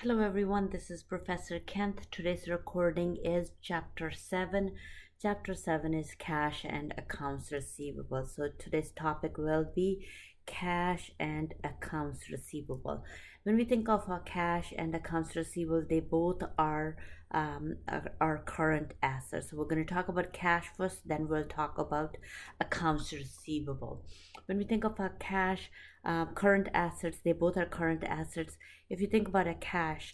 Hello everyone, this is Professor Kent. Today's recording is Chapter 7. Chapter 7 is Cash and Accounts Receivable. So today's topic will be cash and accounts receivable. When we think of cash and accounts receivable, they both are current assets. So we're going to talk about cash first, then we'll talk about accounts receivable. When we think of cash, current assets, they both are current assets. If you think about a cash,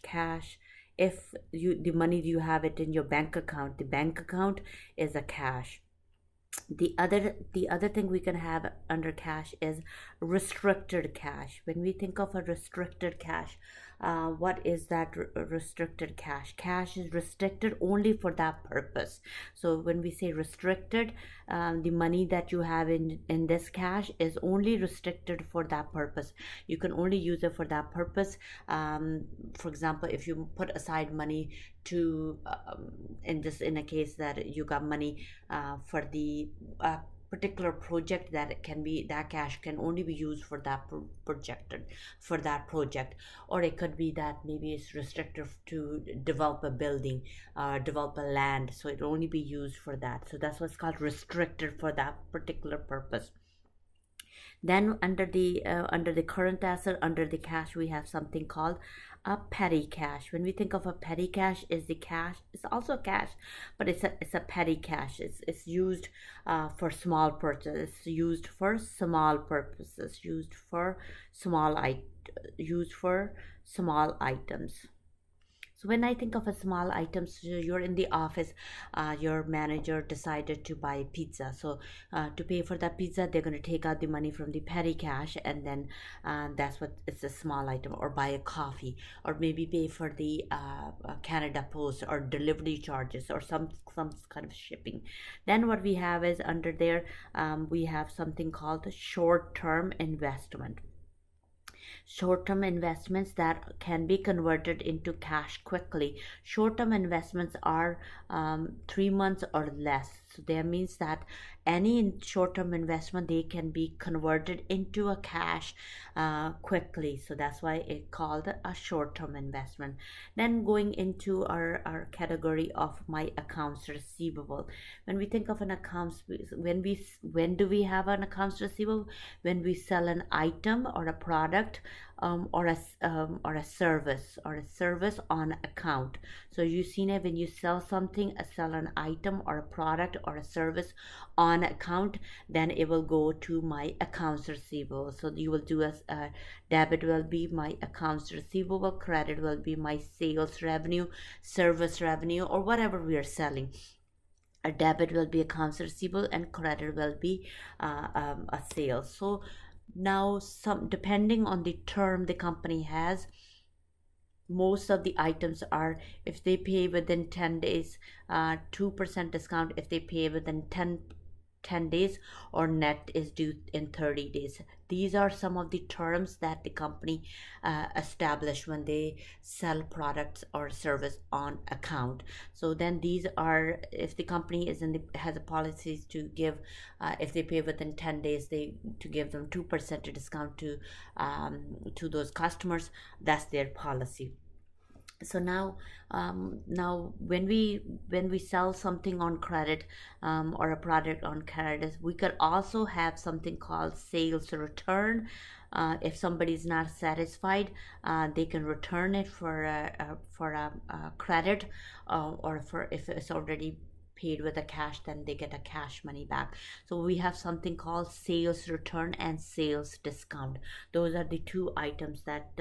if the money you have it in your bank account, the bank account is a cash. The other thing we can have under cash is restricted cash. When we think of a restricted cash, what is that restricted cash? Cash is restricted only for that purpose. So when we say restricted, the money that you have in this cash is only restricted for that purpose. You can only use it for that purpose. For example, if you put aside money to in a case that you got money for the particular project, that cash can only be used for that project. Or it could be that maybe it's restricted to develop a building, develop a land, so it'll only be used for that. So that's what's called restricted for that particular purpose. Then under the current asset, under the cash, we have something called a petty cash. When we think of a petty cash, is the cash, it's also cash, but it's a petty cash. It's used for small purchases, used for small purposes, used for small items. So when I think of a small item, so you're in the office, your manager decided to buy pizza. So to pay for that pizza, they're going to take out the money from the petty cash, and then that's what it's a small item. Or buy a coffee, or maybe pay for the Canada Post or delivery charges, or some kind of shipping. Then what we have is under there, we have something called short-term investment. Short-term investments that can be converted into cash quickly. Short-term investments are 3 months or less. So that means that any short-term investment, they can be converted into a cash quickly. So that's why it's called a short-term investment. Then going into our category of my accounts receivable. When we think of an accounts, when do we have an accounts receivable? When we sell an item or a product, or a service on account. So you've seen it when you sell something, sell an item or a product or a service on account, then it will go to my accounts receivable. So you will do a debit will be my accounts receivable, credit will be my sales revenue, service revenue, or whatever we are selling. A debit will be accounts receivable, and credit will be a sale. So now, depending on the term the company has, most of the items are, if they pay within 10 days, 2% discount. If they pay within 10 days, or net is due in 30 days. These are some of the terms that the company establish when they sell products or service on account. So then these are, if the company has a policies to give, if they pay within 10 days, to give them 2% discount to those customers. That's their policy. So now when we sell something on credit, or a product on credit, we could also have something called sales return. If somebody is not satisfied, they can return it for a credit, or for, if it's already paid with a cash, then they get a cash money back. So we have something called sales return and sales discount. Those are the two items that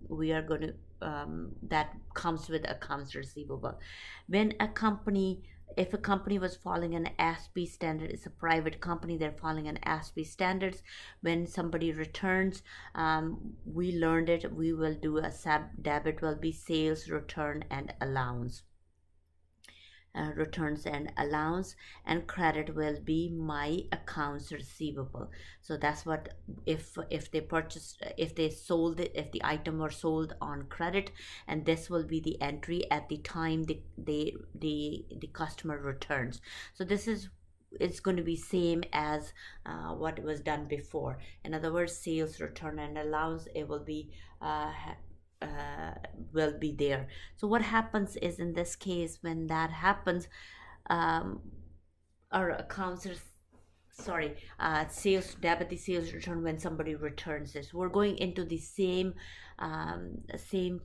we are going to that comes with accounts receivable. If a company was following an ASPE standard, it's a private company, they're following an ASPE standards. When somebody returns, we learned it, we will do a debit will be sales return and allowance. Returns and allowance, and credit will be my accounts receivable. So that's what, if the item were sold on credit, and this will be the entry at the time the customer returns. So it's going to be same as what was done before. In other words, sales return and allowance, it will be uh, will be there. So what happens is, in this case, when that happens, um, our accounts are, sorry, sales debit the sales return when somebody returns this. We're going into the same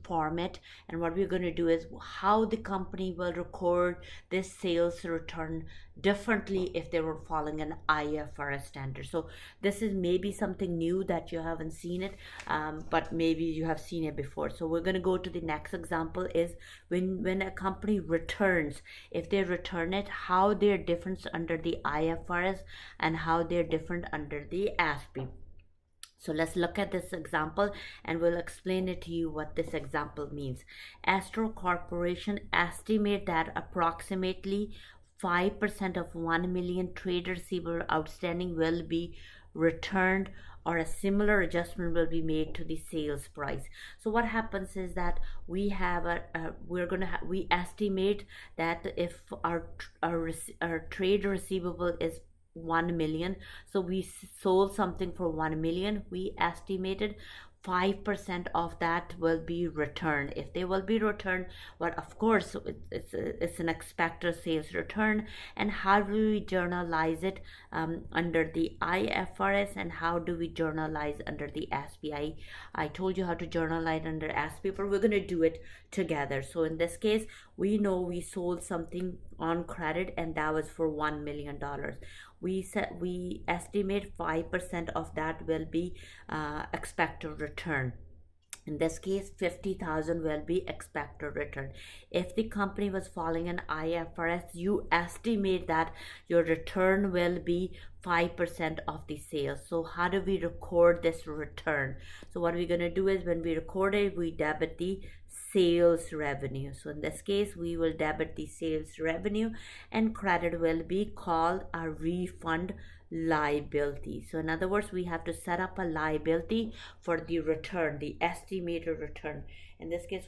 format, and what we're going to do is how the company will record this sales return differently if they were following an IFRS standard. So this is maybe something new that you haven't seen it, but maybe you have seen it before. So we're going to go to the next example is when a company returns, if they return it, how they're different under the IFRS and how they're different under the ASPE. So let's look at this example and we'll explain it to you what this example means. Astro Corporation estimate that approximately 5% of 1 million trade receivable outstanding will be returned, or a similar adjustment will be made to the sales price. So what happens is that we have we estimate that if our trade receivable is 1 million, so we sold something for 1 million, we estimated 5% of that will be returned. If they will be returned, well, of course it's an expected sales return. And how do we journalize it under the IFRS, and how do we journalize under the ASPE? I told you how to journalize under ASPE, but we're going to do it together. So in this case, we know we sold something on credit and that was for $1 million. We estimate 5% of that will be expected return. In this case, 50,000 will be expected return. If the company was following an IFRS, you estimate that your return will be 5% of the sales. So how do we record this return? So what we're going to do is, when we record it, we debit the sales revenue. So in this case, we will debit the sales revenue, and credit will be called a refund liability. So in other words, we have to set up a liability for the return, the estimated return. In this case,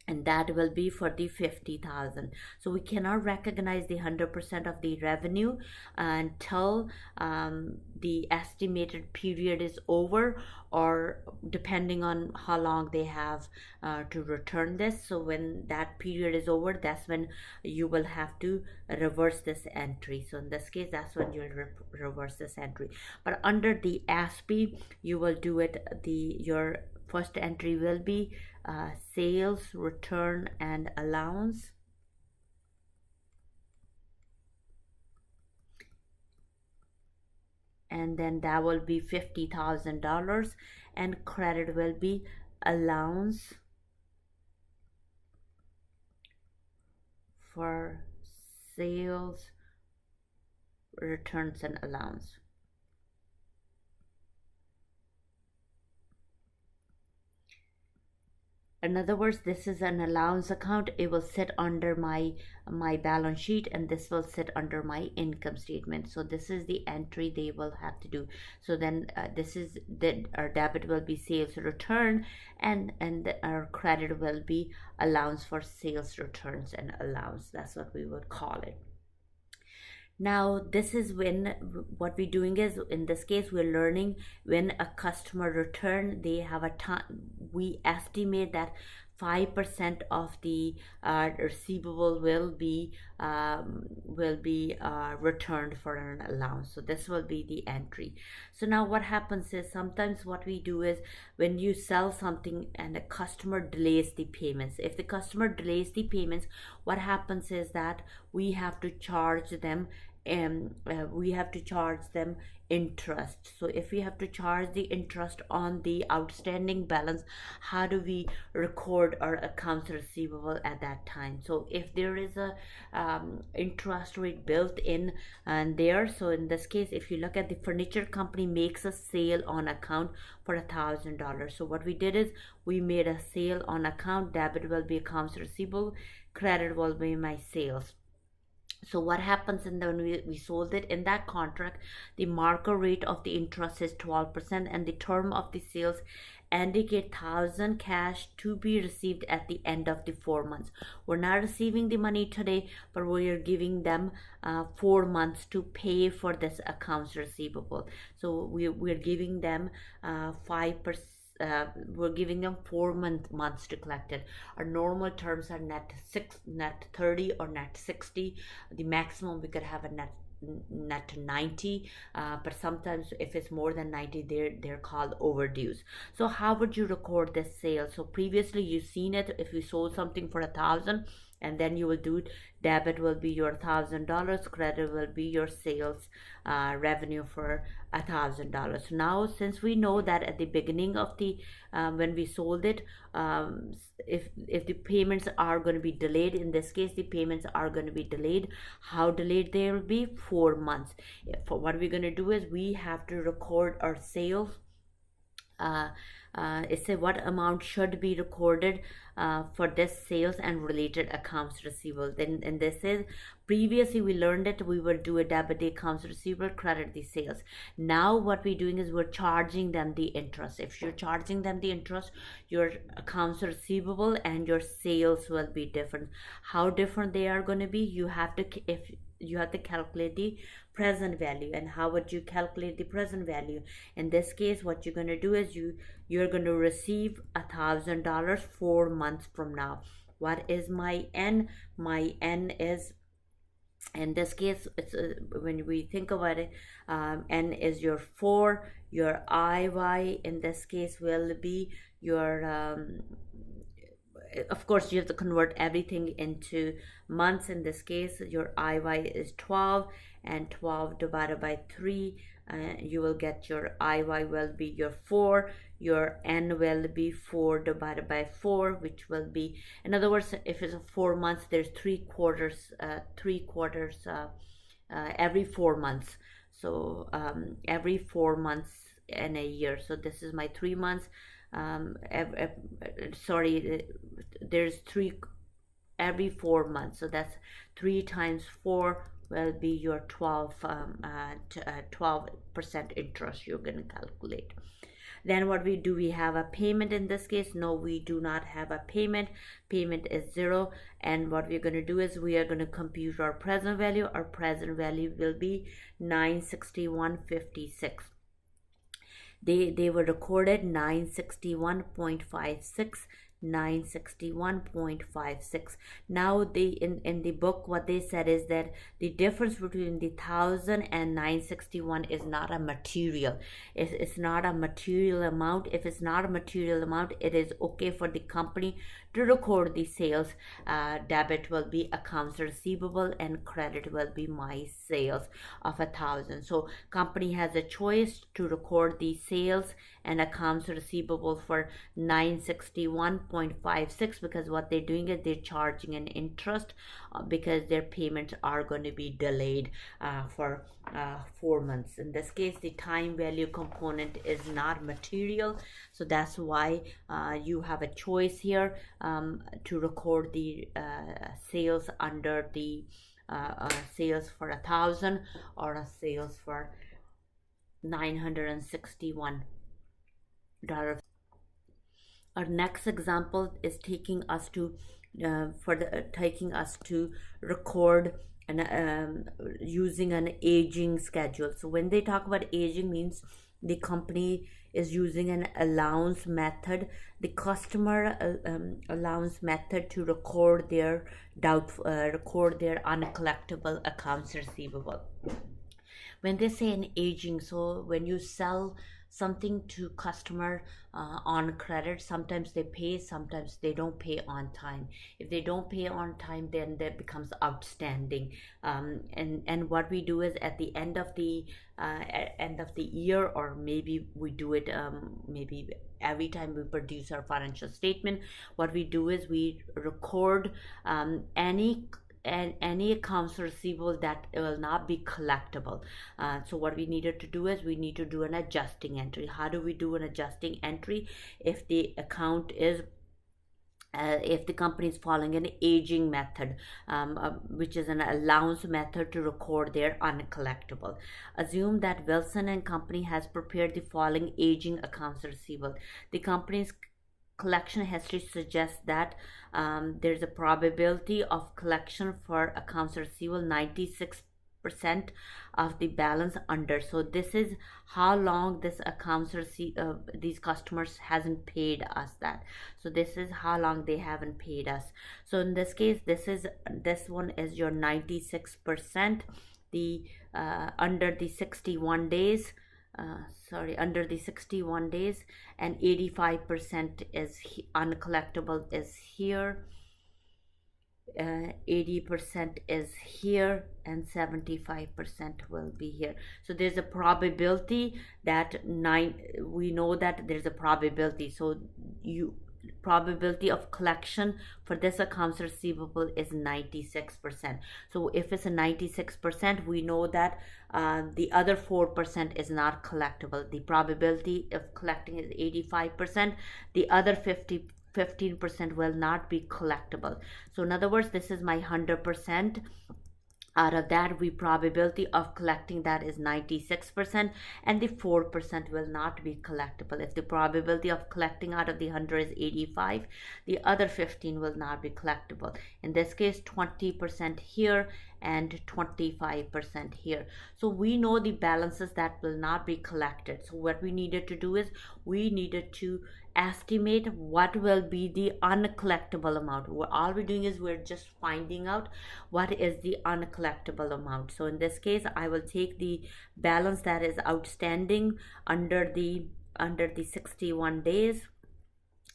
and that will be for the 50,000. So we cannot recognize the 100% of the revenue until the estimated period is over, or depending on how long they have to return this. So when that period is over, that's when you will have to reverse this entry. So in this case, that's when you'll reverse this entry. But under the ASPE, you will do it, your first entry will be sales, return, and allowance. And then that will be $50,000, and credit will be allowance for sales, returns, and allowance. In other words, this is an allowance account. It will sit under my balance sheet, and this will sit under my income statement. So this is the entry they will have to do. So then this is that our debit will be sales return, and our credit will be allowance for sales returns and allowance. That's what we would call it. Now this is when, what we're doing is, in this case, we're learning when a customer return, they have a time, we estimate that 5% of the receivable will be returned for an allowance. So this will be the entry. So now what happens is, sometimes what we do is, when you sell something and a customer delays the payments, if the customer delays the payments, what happens is that we have to charge them, interest. So if we have to charge the interest on the outstanding balance, how do we record our accounts receivable at that time? So if there is a interest rate built in and there, so in this case, if you look at, the furniture company makes a sale on account for $1,000. So what we did is, we made a sale on account, debit will be accounts receivable, credit will be my sales. So what happens in when we sold it, in that contract, the market rate of the interest is 12%, and the term of the sales indicate 1,000 cash to be received at the end of the 4 months. We're not receiving the money today, but we are giving them 4 months to pay for this accounts receivable. So we're giving them 5%. we're giving them 4 months to collect it. Our normal terms are net 30 or net 60. The maximum we could have a net 90, but sometimes if it's more than 90, they're called overdues. So how would you record this sale? So previously you've seen it, if you sold something for 1,000, and then you will do debit will be your $1,000, credit will be your sales revenue for $1,000. Now since we know that at the beginning of the when we sold it, if the payments are going to be delayed, in this case the payments are going to be delayed. How delayed they will be? 4 months. For what we're going to do is we have to record our sales. It said what amount should be recorded for this sales and related accounts receivable. Then, and this is previously we learned that we will do a debit the accounts receivable, credit the sales. Now what we're doing is we're charging them the interest. If you're charging them the interest, your accounts receivable and your sales will be different. How different they are going to be? You have to, if you have to calculate the present value. And how would you calculate the present value? In this case, what you're going to do is you're going to receive $1,000 4 months from now. What is my N? My N is, in this case, it's when we think about it, N is your 4. Your IY in this case will be your of course you have to convert everything into months. In this case your IY is 12, and 12 divided by 3, you will get your IY will be your 4. Your N will be 4 divided by 4, which will be, in other words, if it's 4 months, there's 3 quarters every 4 months. So every 4 months in a year. So this is my 3 months. Sorry, there's 3 every 4 months, so that's 3 times 4 will be your 12% interest you're going to calculate. Then what we do, we have a payment in this case. No, we do not have a payment. Payment is 0. And what we're going to do is we are going to compute our present value. Our present value will be 961.56. They were recorded 961.56. 961.56. Now they in the book what they said is that the difference between the 1,000 and 961 is not a material. It's not a material amount. If it's not a material amount, it is okay for the company to record the sales. Debit will be accounts receivable and credit will be my sales of 1,000. So company has a choice to record the sales and accounts receivable for 961.56, because what they're doing is they're charging an interest because their payments are going to be delayed for 4 months. In this case, the time value component is not material, so that's why you have a choice here to record the sales under the sales for 1,000 or a sales for $961. Our next example is taking us to record and using an aging schedule. So when they talk about aging, means the company is using an allowance method, the customer allowance method, to record their uncollectible accounts receivable. When they say an aging, so when you sell something to customer on credit, sometimes they pay, sometimes they don't pay on time. If they don't pay on time, then that becomes outstanding. And what we do is at the end of the year, or maybe we do it maybe every time we produce our financial statement, what we do is we record any accounts receivable that will not be collectible. So what we needed to do is we need to do an adjusting entry. How do we do an adjusting entry? If the account is if the company is following an aging method, which is an allowance method to record their uncollectible. Assume that Wilson and Company has prepared the following aging accounts receivable. The company's collection history suggests that there's a probability of collection for accounts receivable 96%, 96% of the balance under. So this is how long this accounts these customers hasn't paid us that. So this is how long they haven't paid us. So in this case, this one is your 96%. The under the 61 days, under the 61 days, and 85% is uncollectible is here, 80% is here, and 75% will be here. So there's a probability that we know that there's a probability. So probability of collection for this accounts receivable is 96%. So if it's a 96%, we know that the other 4% is not collectible. The probability of collecting is 85%. The other 15% will not be collectible. So in other words, this is my 100%. Out of that, the probability of collecting that is 96%, and the 4% will not be collectible. If the probability of collecting out of the 100 is 85, the other 15 will not be collectible. In this case, 20% here and 25% here. So we know the balances that will not be collected. So what we needed to do is we needed to estimate what will be the uncollectible amount. All we're doing is we're just finding out what is the uncollectible amount. So in this case, I will take the balance that is outstanding under the 61 days.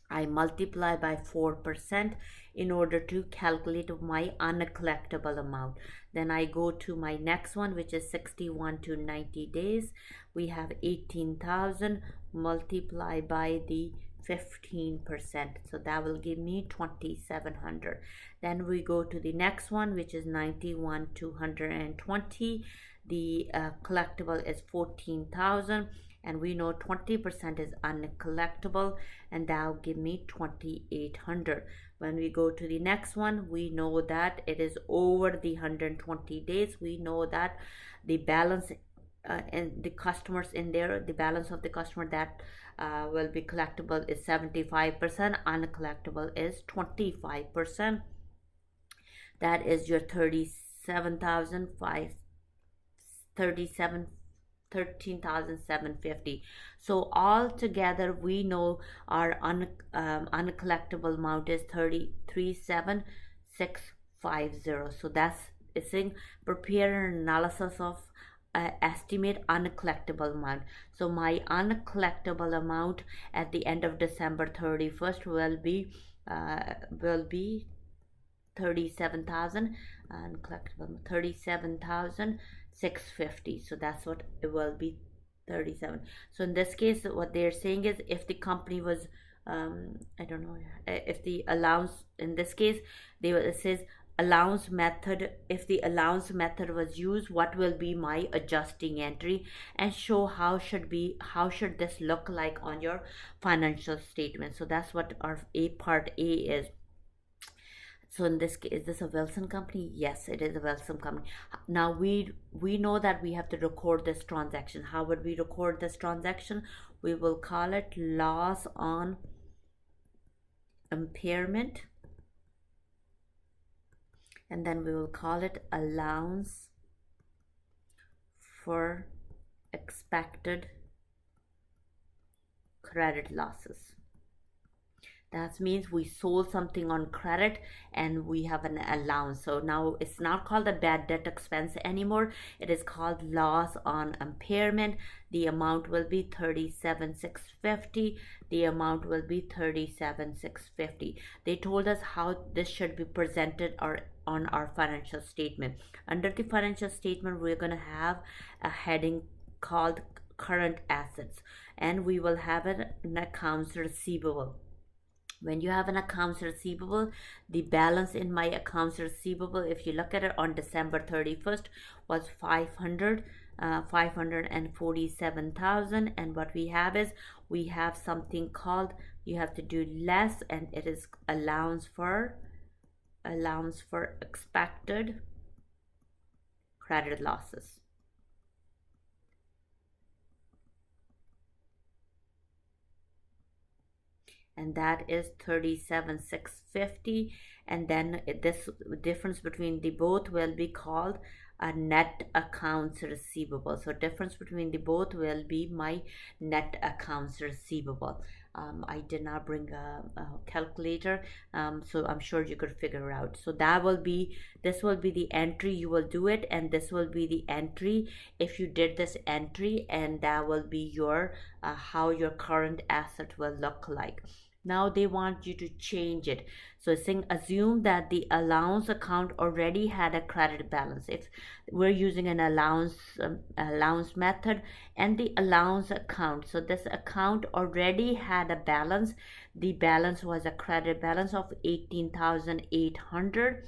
I multiply by 4% in order to calculate my uncollectible amount. Then I go to my next one, which is 61 to 90 days. We have 18,000 multiplied by the 15%, so that will give me 2,700. Then we go to the next one, which is 91 to 120. The collectible is 14,000, and we know 20% is uncollectible, and that will give me 2,800. When we go to the next one, we know that it is over the 120 days. We know that the balance and the customers in there, the balance of the customer that will be collectible is 75%, uncollectible is 25%. That is your 13,750. So all together we know our uncollectible amount is 33,750. So that's saying prepare an analysis of estimate uncollectible amount. So my uncollectible amount at the end of December 31st will be 37,000, uncollectible 37,650. So that's what it will be, 37. So in this case, what they're saying is if the company was I don't know if the allowance, in this case it says allowance method, if the allowance method was used, what will be my adjusting entry, and show how should this look like on your financial statement. So that's what our part A is. So in this case, is this a Wilson company? Yes, it is a Wilson company. Now we know that we have to record this transaction. How would we record this transaction? We will call it loss on impairment, and then we will call it allowance for expected credit losses. That means we sold something on credit and we have an allowance. So now it's not called a bad debt expense anymore. It is called loss on impairment. The amount will be 37,650. The amount will be 37,650. They told us how this should be presented on our financial statement. Under the financial statement, we're going to have a heading called current assets, and we will have an accounts receivable. When you have an accounts receivable, the balance in my accounts receivable, if you look at it on December 31st, was 547,000. And what we have is, we have something called, you have to do less, and it is allowance for expected credit losses. And that is 37,650, and then this difference between the both will be called a net accounts receivable. So difference between the both will be my net accounts receivable. I did not bring a calculator, so I'm sure you could figure out. So that will be, this will be the entry you will do it, and this will be the entry if you did this entry, and that will be your how your current asset will look like. Now they want you to change it. So saying assume that the allowance account already had a credit balance. If we're using an allowance method and the allowance account, so this account already had a balance. The balance was a credit balance of 18,800.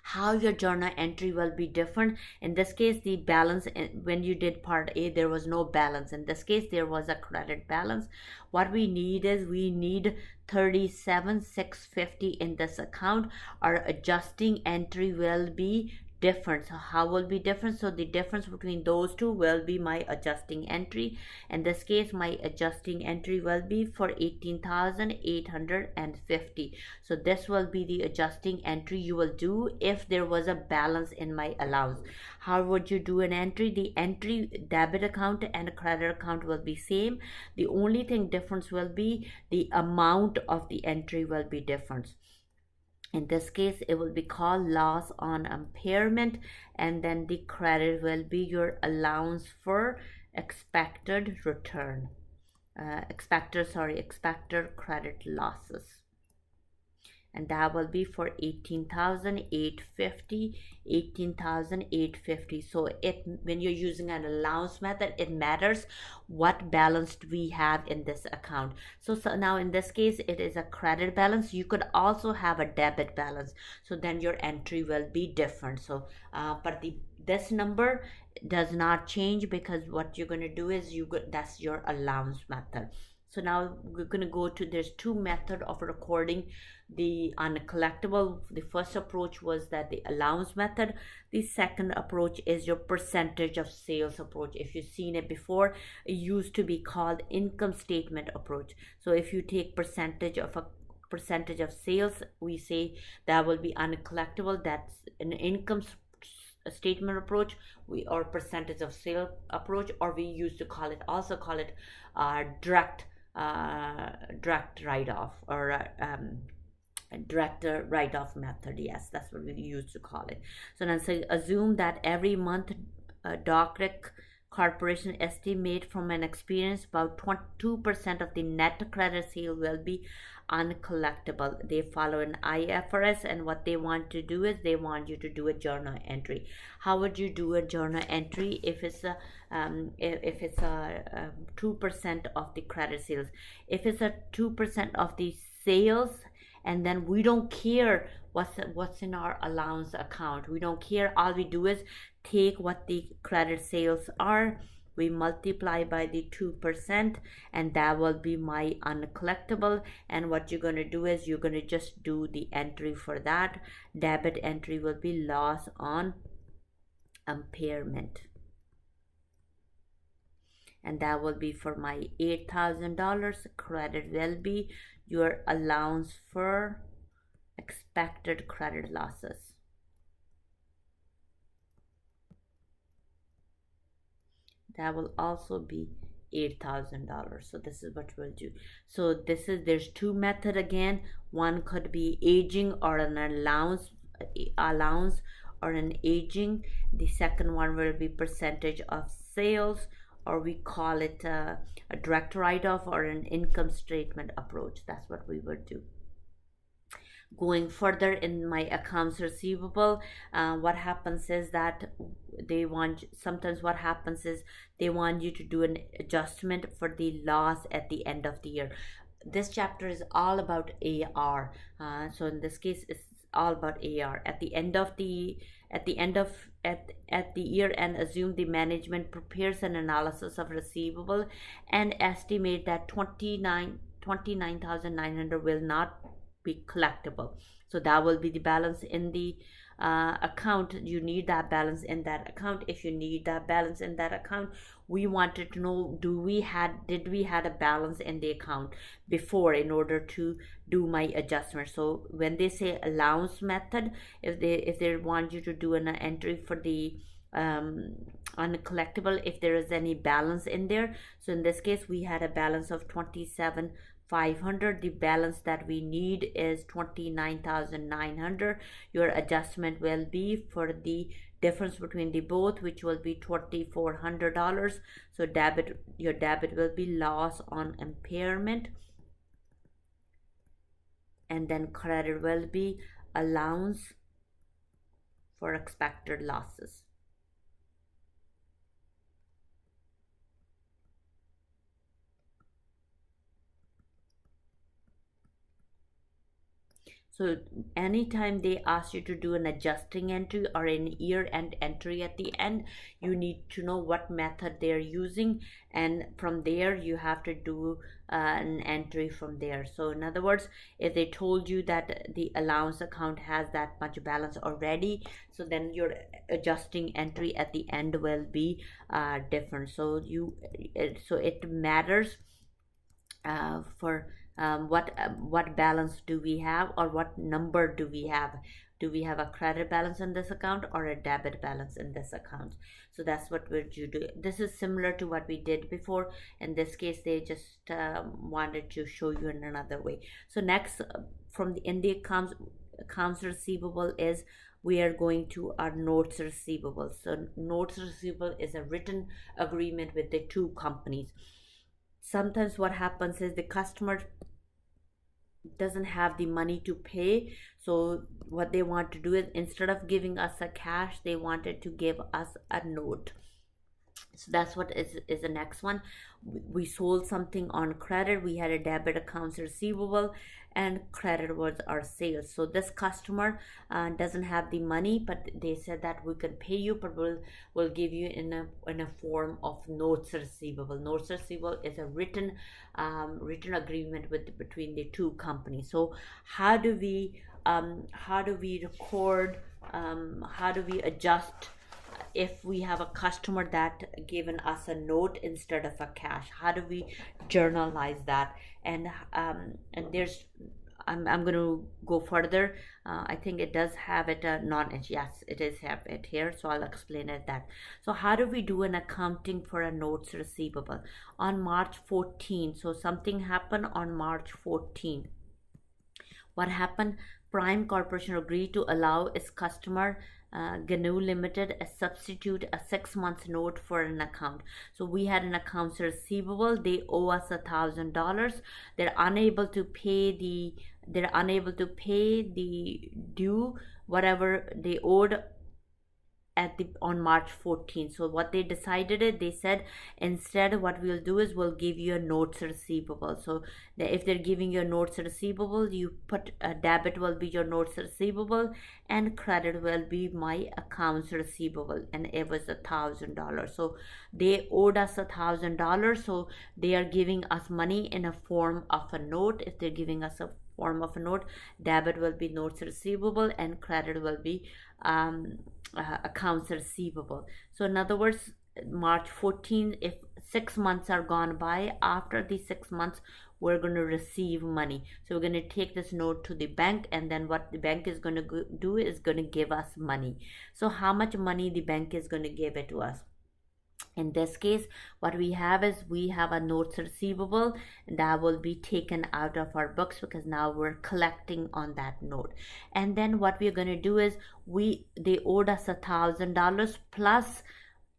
How your journal entry will be different. In this case, the balance, when you did part A, there was no balance. In this case, there was a credit balance. What we need is, we need 37,650 in this account. Our adjusting entry will be different. So how will be different? So the difference between those two will be my adjusting entry. In this case, my adjusting entry will be for 18,850. So this will be the adjusting entry you will do if there was a balance in my allowance. How would you do an entry? The entry debit account and credit account will be same. The only thing difference will be the amount of the entry will be different. In this case, it will be called loss on impairment, and then the credit will be your allowance for expected return, expected credit losses, and that will be for 18,850. So it, when you're using an allowance method, it matters what balance we have in this account. So now in this case, it is a credit balance. You could also have a debit balance, so then your entry will be different. So but this number does not change, because what you're going to do is that's your allowance method. So now we're going to go to, there's two methods of recording the uncollectible. The first approach was that the allowance method. The second approach is your percentage of sales approach. If you've seen it before, it used to be called income statement approach. So if you take percentage of sales, we say that will be uncollectible. That's an income statement approach, or percentage of sale approach, or we used to also call it direct write-off, or direct write-off method. Yes, that's what we used to call it. So now, so assume that every month Dock Corporation estimate from an experience about 22% of the net credit sale will be uncollectible. They follow an IFRS, and what they want to do is they want you to do a journal entry. How would you do a journal entry if it's a 2% of the credit sales? If it's a 2% of the sales, and then we don't care what's in our allowance account, we don't care. All we do is take what the credit sales are, we multiply by the 2%, and that will be my uncollectible. And what you're going to do is you're going to just do the entry for that. Debit entry will be loss on impairment, and that will be for my $8,000. Credit will be your allowance for expected credit losses. That will also be $8,000. So this is what we'll do. So there's two method again. One could be aging or an allowance or an aging. The second one will be percentage of sales, or we call it a direct write-off or an income statement approach. That's what we will do. Going further in my accounts receivable, what happens is that what happens is they want you to do an adjustment for the loss at the end of the year. This chapter is all about AR. So in this case, it's all about AR. At the end of the year end, assume the management prepares an analysis of receivable and estimate that 29,900 will not be collectible. So that will be the balance in the account. You need that balance in that account. If you need that balance in that account, we wanted to know, did we had a balance in the account before in order to do my adjustment. So when they say allowance method, if they want you to do an entry for the on a collectible, if there is any balance in there. So in this case we had a balance of 27,500. The balance that we need is 29,900. Your adjustment will be for the difference between the both, which will be $2,400. So your debit will be loss on impairment, and then credit will be allowance for expected losses. So anytime they ask you to do an adjusting entry or an year-end entry at the end, you need to know what method they're using, and from there you have to do an entry from there. So in other words, if they told you that the allowance account has that much balance already, so then your adjusting entry at the end will be different. So it matters for what balance do we have, or what number do we have. Do we have a credit balance in this account or a debit balance in this account? So that's what we're do. This is similar to what we did before. In this case they just wanted to show you in another way. So next, from the accounts receivable is we are going to our notes receivable. So notes receivable is a written agreement with the two companies. Sometimes what happens is the customer doesn't have the money to pay, so what they want to do is, instead of giving us a cash, they wanted to give us a note. So that's what is the next one. We sold something on credit. We had a debit accounts receivable, and credit was our sales. So this customer doesn't have the money, but they said that we can pay you, but we'll give you in a form of notes receivable. Notes receivable is a written agreement between the two companies. So how do we record, how do we adjust if we have a customer that given us a note instead of a cash? How do we journalize that? And there's I'm going to go further. I think it does have it yes, it is have it here, so I'll explain it that. So how do we do an accounting for a notes receivable on March 14? So something happened on March 14. What happened? Prime Corporation agreed to allow its customer GNU Limited substitute a 6 month note for an account. So we had an accounts receivable. They owe us $1,000. They're unable to pay the due whatever they owed on March 14th. So what they decided is, they said, instead what we'll do is we'll give you a notes receivable. So if they're giving you a notes receivable, you put a debit will be your notes receivable and credit will be my accounts receivable, and it was $1,000. So they owed us $1,000, so they are giving us money in a form of a note. If they're giving us a form of a note, debit will be notes receivable and credit will be accounts receivable. So in other words, March 14, if 6 months are gone by, after the 6 months we're going to receive money. So we're going to take this note to the bank, and then what the bank is going to do is going to give us money. So how much money the bank is going to give it to us? In this case, what we have is we have a notes receivable, and that will be taken out of our books because now we're collecting on that note. And then what we're going to do is they owed us $1,000 plus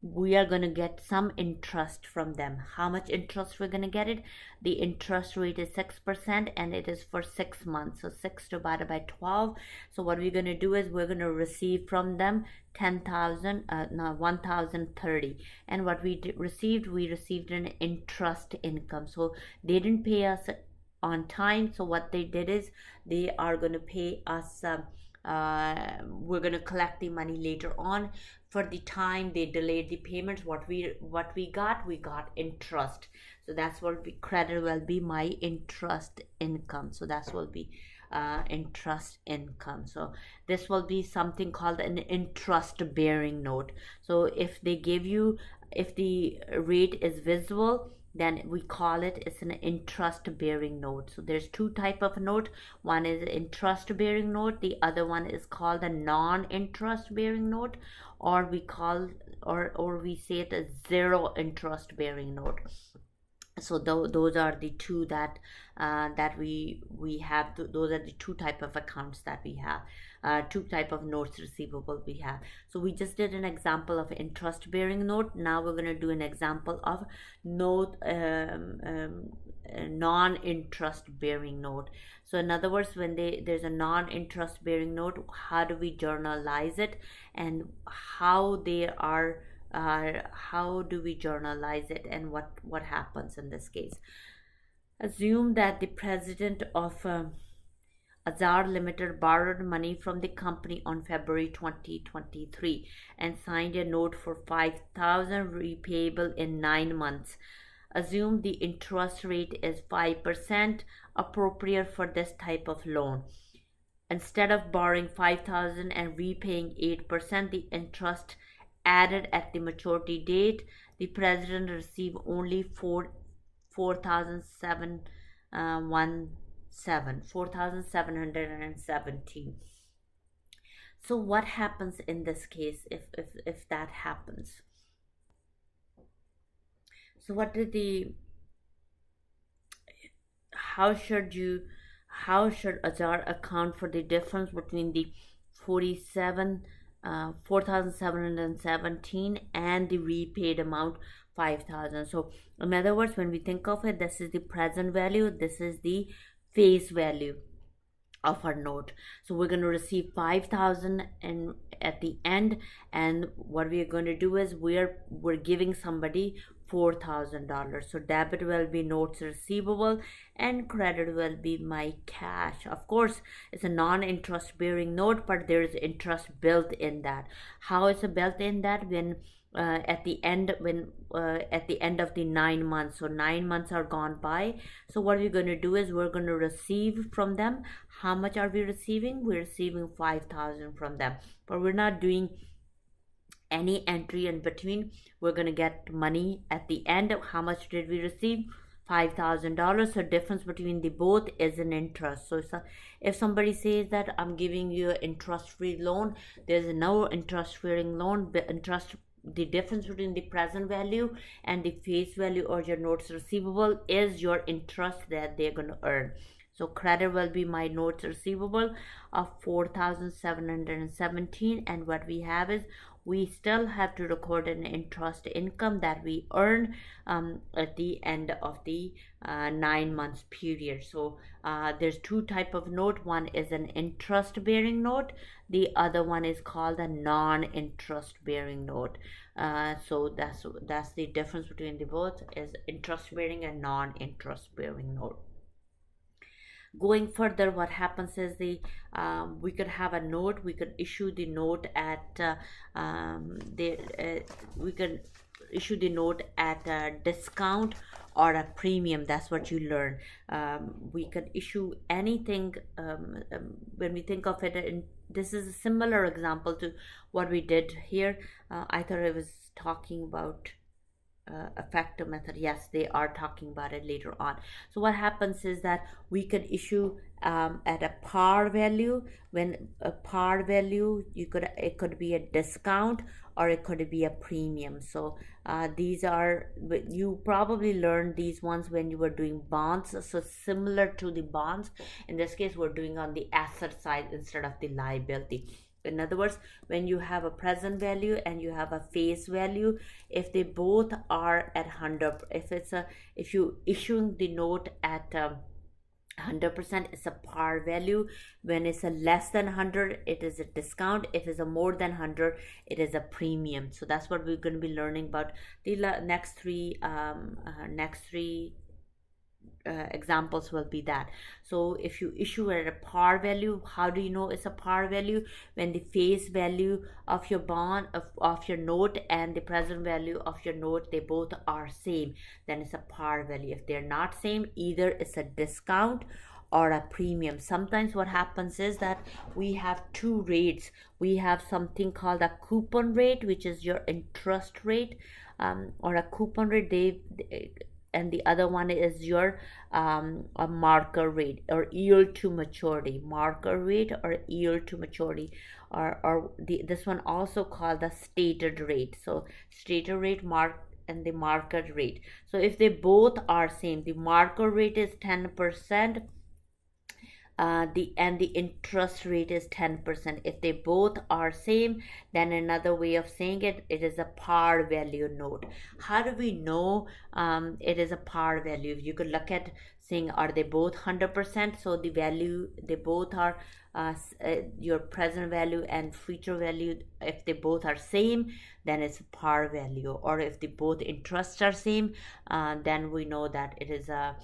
we are going to get some interest from them. How much interest we're going to get it? The interest rate is 6% and it is for 6 months. So 6 divided by 12. So what we're going to do is we're going to receive from them 1,030. And what we received an interest income. So they didn't pay us on time. So what they did is they are going to pay us we're going to collect the money later on. For the time they delayed the payments, we got interest. So that's what we credit will be my interest income. So that's will be interest income. So this will be something called an interest bearing note. So if they give you, if the rate is visible, then we call it's an interest bearing note. So there's two type of note. One is interest bearing note, the other one is called a non-interest bearing note, or we call, or we say it as zero interest bearing note. So those are the two that we have. Those are the two type of accounts that we have, two type of notes receivable we have. So we just did an example of interest bearing note. Now we're going to do an example of note, non-interest bearing note. So in other words, when there's a non-interest bearing note, how do we journalize it, and how they are, how do we journalize it, and what happens in this case? Assume that the president of Azar Limited borrowed money from the company on February 2023 and signed a note for 5,000 repayable in 9 months. Assume the interest rate is 5% appropriate for this type of loan. Instead of borrowing 5,000 and repaying 8%, the interest added at the maturity date, the president received only 4,717. So what happens in this case if that happens? So what did the how should Azar account for the difference between the 4,717 and the repaid amount 5,000? So in other words, when we think of it, this is the present value, this is the face value of our note. So we're going to receive 5,000 and at the end, and what we are going to do is we're giving somebody $4,000. So debit will be notes receivable and credit will be my cash. Of course, it's a non-interest bearing note, but there is interest built in that. How is it built in that? When at the end of the 9 months, so 9 months are gone by, so what we're going to do is we're going to receive from them. How much are we receiving? We're receiving 5,000 from them, but we're not doing any entry in between. We're going to get money at the end. How much did we receive? $5,000. So difference between the both is an interest. So if somebody says that I'm giving you an interest-free loan, there's no interest-free loan. The difference between the present value and the face value or your notes receivable is your interest that they're going to earn. So credit will be my notes receivable of 4,717, and what we have is we still have to record an interest income that we earn at the end of the 9 months period. So there's two type of note. One is an interest bearing note, the other one is called a non-interest bearing note. So that's the difference between the both, is interest bearing and non-interest bearing note. Going further, what happens is we could have a note. We could issue the note at we could issue the note at a discount or a premium. That's what you learn. We could issue anything when we think of it. And this is a similar example to what we did here. I thought I was talking about effective method. Yes, they are talking about it later on. So what happens is that we could issue at a par value. When a par value, it could be a discount or it could be a premium. So these are, you probably learned these ones when you were doing bonds. So similar to the bonds, in this case we're doing on the asset side instead of the liability. In other words, when you have a present value and you have a face value, if they both are at 100, if you issuing the note at 100%, it's a par value. When it's a less than 100, it is a discount. If it's a more than 100, it is a premium. So that's what we're going to be learning about the next three examples will be that. So if you issue at a par value, how do you know it's a par value? When the face value of your bond of your note and the present value of your note, they both are same, then it's a par value. If they're not same, either it's a discount or a premium. Sometimes what happens is that we have two rates. We have something called a coupon rate, which is your interest rate, or a coupon rate. And the other one is your a marker rate or yield to maturity, marker rate or yield to maturity, or this one also called the stated rate. So stated rate, and the market rate. So if they both are same, the marker rate is 10%, the interest rate is 10%. If they both are same, then another way of saying it, it is a par value note. How do we know it is a par value? You could look at saying, are they both 100%? So the value, they both are your present value and future value. If they both are same, then it's a par value. Or if the both interests are same, then we know that it is a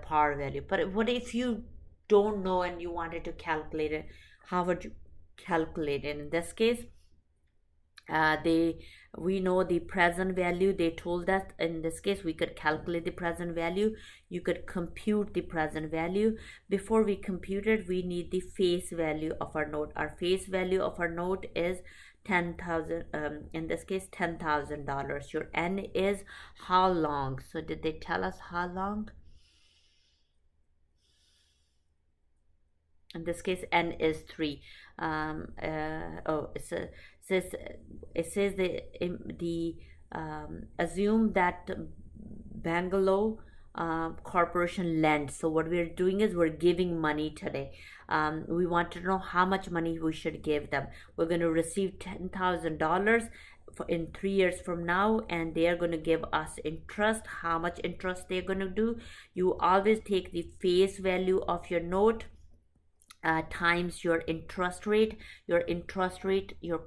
par value. But what if you don't know and you wanted to calculate it? How would you calculate it? In this case, we know the present value. They told us in this case we could calculate the present value. You could compute the present value. Before we compute it, we need the face value of our note. Our face value of our note is 10,000, in this case $10,000. Your N is how long? So did they tell us how long? In this case, N is 3. It says assume that Bangalore corporation lends. So what we're doing is we're giving money today. We want to know how much money we should give them. We're going to receive $10,000 in 3 years from now, and they are going to give us interest. How much interest they're going to do? You always take the face value of your note times your interest rate, your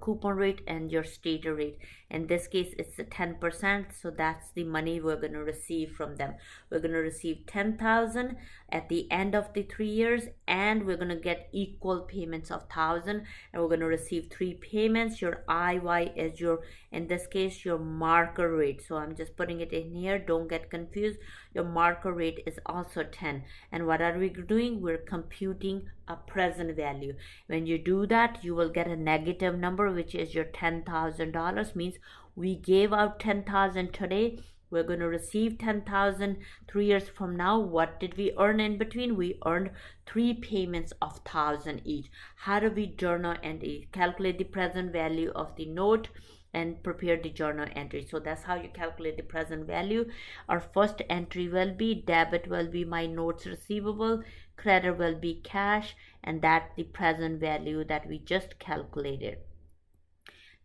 coupon rate, and your stated rate. In this case, it's 10%, so that's the money we're going to receive from them. We're going to receive 10,000 at the end of the 3 years, and we're going to get equal payments of 1,000, and we're going to receive 3 payments. Your IY is your, in this case, your marker rate. So I'm just putting it in here, don't get confused. Your marker rate is also 10. And what are we doing? We're computing a present value. When you do that, you will get a negative number, which is your $10,000. Means we gave out 10,000 today, we're going to receive 10,000 3 years from now. What did we earn in between? We earned 3 payments of 1,000 each. How do we journal entry? Calculate the present value of the note and prepare the journal entry. So that's how you calculate the present value. Our first entry will be debit will be my notes receivable, credit will be cash, and that the present value that we just calculated.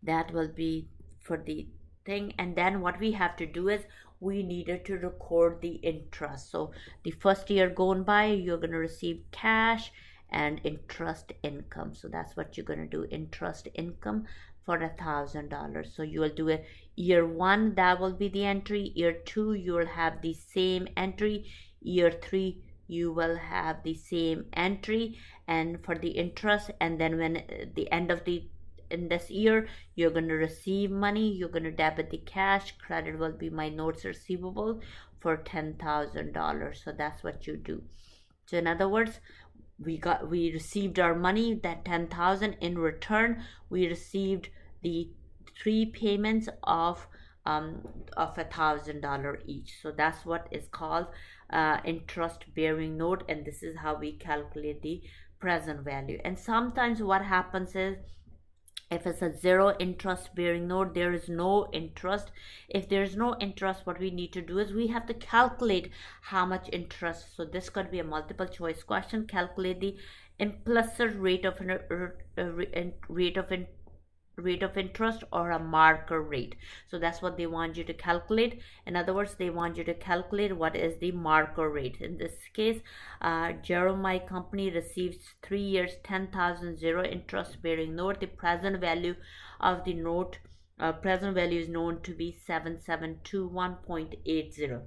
That will be for the thing. And then what we have to do is we needed to record the interest. So the first year going by, you're going to receive cash and interest income. So that's what you're going to do, interest income for $1,000. So you will do it year 1, that will be the entry. Year 2, you will have the same entry. Year 3, you will have the same entry and for the interest. And then when the end of the in this year, you're going to receive money, you're going to debit the cash, credit will be my notes receivable for $10,000. So that's what you do. So in other words, we received our money, that 10,000. In return, we received the 3 payments of $1,000 each. So that's what is called interest bearing note, and this is how we calculate the present value. And sometimes what happens is, if it's a 0 interest bearing note, there is no interest. If there is no interest, what we need to do is we have to calculate how much interest. So this could be a multiple choice question. Calculate the implicit rate of interest or a marker rate. So that's what they want you to calculate. In other words, they want you to calculate what is the marker rate. In this case, Jeremiah company receives 3 years 10,000 0 interest bearing note. The present value of the note present value is known to be 7721.80.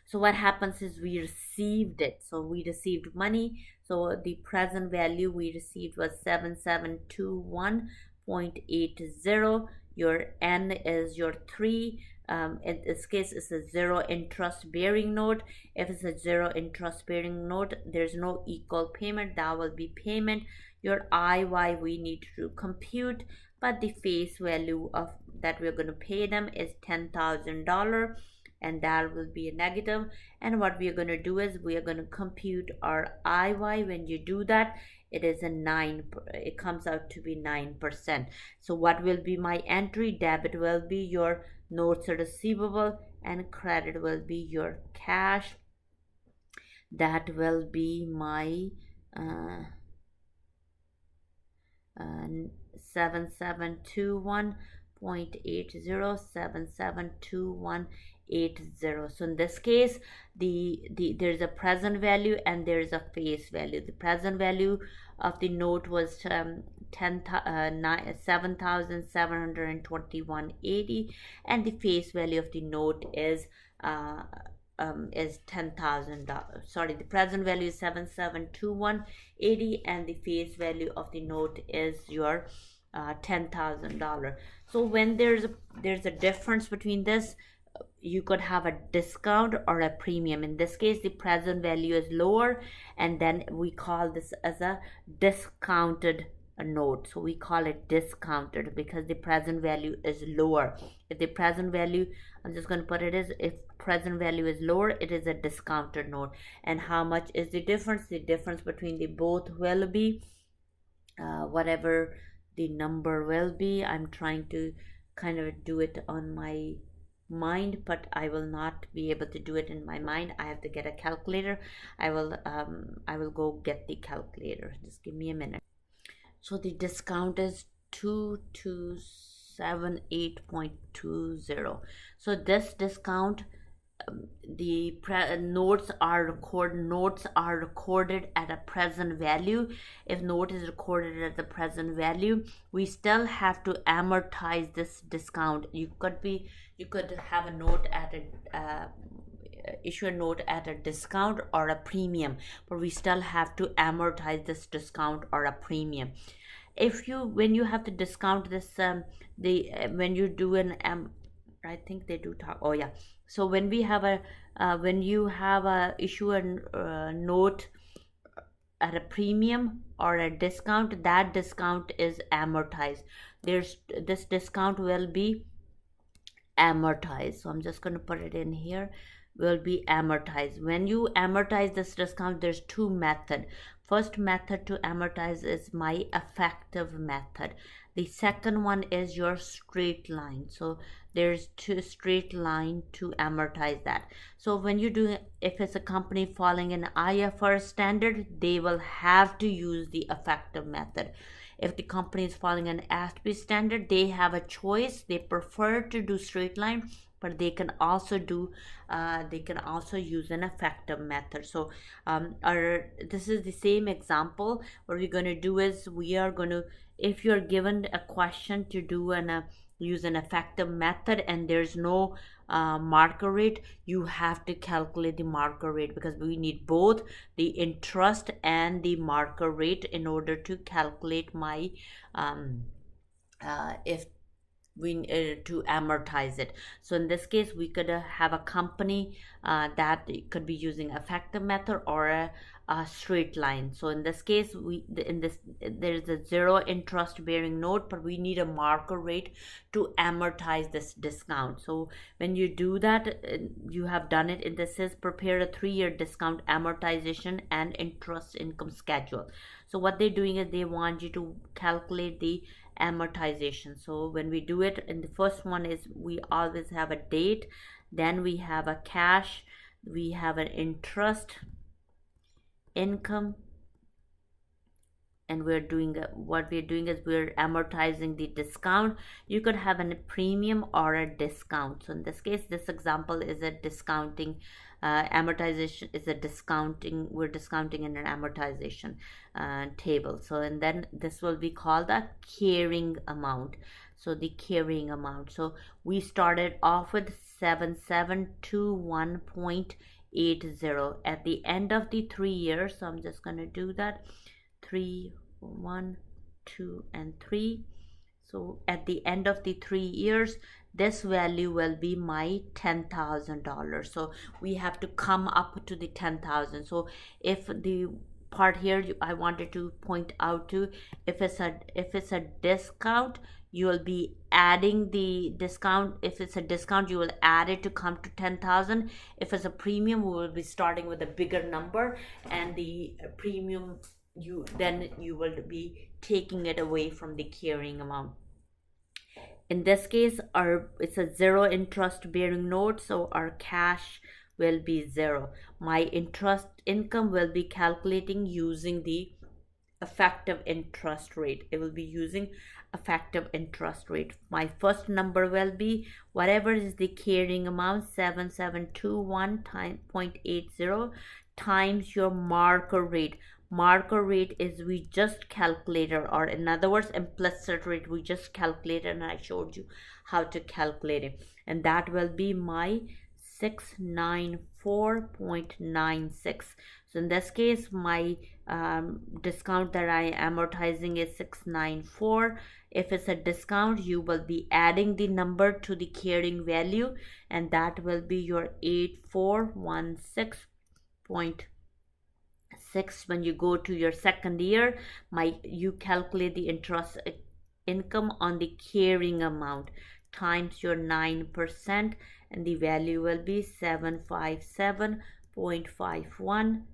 So what happens is we received it. So we received money. So the present value we received was 7721.80. Your N is your 3. In this case, it's a zero interest bearing note. If it's a zero interest bearing note, there's no equal payment. That will be payment. Your IY we need to compute, but the face value of that we're going to pay them is $10,000, and that will be a negative. And what we are going to do is we are going to compute our IY. When you do that, it is a 9, it comes out to be 9%. So what will be my entry? Debit will be your notes receivable, and credit will be your cash. That will be my 7721.80. So in this case, there's a present value and there's a face value. The present value of the note was 7,721.80, and the face value of the note is $10,000. Sorry, the present value is 7721.80, and the face value of the note is your $10,000. So when there's a difference between this, you could have a discount or a premium. In this case, the present value is lower, and then we call this as a discounted note. So we call it discounted because the present value is lower. If the present value, I'm just going to put it as, if present value is lower, it is a discounted note. And how much is the difference? The difference between the both will be whatever the number will be. I'm trying to kind of do it on my mind, but I will not be able to do it in my mind. I have to get a calculator. I will go get the calculator. Just give me a minute. So the discount is 2278.20. So this discount, the notes are recorded at a present value. If note is recorded at the present value, we still have to amortize this discount. You could have a note at a issue a note at a discount or a premium, but we still have to amortize this discount or a premium. When you have to discount this, when you do an I think they do talk. Oh yeah. So when we have when you have a issue a note at a premium or a discount, that discount is amortized. This discount will be amortized. So I'm just going to put it in here. Will be amortized. When you amortize this discount, there's two methods. First method to amortize is my effective method. The second one is your straight line. So there's two straight line to amortize that. So when you do, if it's a company following an IFRS standard, they will have to use the effective method. If the company is following an ASPE standard, they have a choice. They prefer to do straight line, but they can also use an effective method. So this is the same example. What we're going to do is we are going to, if you're given a question to do use an effective method and there's no marker rate, you have to calculate the marker rate, because we need both the interest and the marker rate in order to calculate my if we to amortize it. So in this case, we could have a company that could be using effective method or a straight line. So in this case, there's a zero interest bearing note, but we need a marker rate to amortize this discount. So when you do that, you have done it. This says prepare a 3-year discount amortization and interest income schedule. So what they're doing is they want you to calculate the amortization. So when we do it, in the first one is we always have a date, then we have a cash, we have an interest income, and what we're doing is we're amortizing the discount. You could have a premium or a discount. So in this case, this example is a discounting. Amortization is a discounting. We're discounting in an amortization table. So and then this will be called a carrying amount. So the carrying amount. So we started off with 7721.80. at the end of the 3 years. So I'm just going to do that. 3, 1, 2 and 3. So at the end of the 3 years, this value will be my $10,000. So we have to come up to the 10,000. So if the part here I wanted to point out to, if it's a discount, you will be adding the discount. If it's a discount, you will add it to come to 10,000. If it's a premium, we will be starting with a bigger number, and the premium you will be taking it away from the carrying amount. In this case, it's a zero interest bearing note, so our cash will be zero. My interest income will be calculating using the effective interest rate. It will be using effective interest rate. My first number will be whatever is the carrying amount, 7721.80 times your marker rate. Marker rate is we just calculated, or in other words, implicit rate we just calculated, and I showed you how to calculate it, and that will be my 694.96. So in this case, my discount that I am amortizing is 694. If it's a discount, you will be adding the number to the carrying value, and that will be your 8416.6. When you go to your second year, you calculate the interest income on the carrying amount times your 9%, and the value will be 757.51.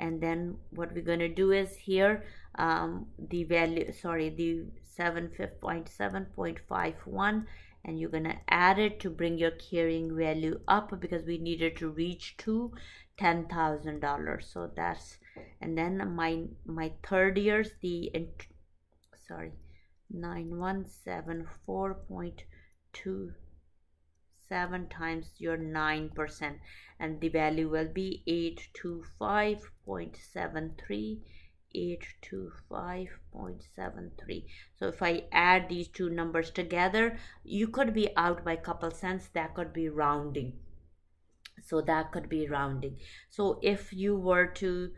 and then what we're going to do is here the 7.7.51, and you're going to add it to bring your carrying value up, because we needed to reach to $10,000. So that's, and then my third year's 9174.27 times your 9%, and the value will be 825.73. 825.73. So if I add these two numbers together, you could be out by a couple cents. That could be rounding. So if you were to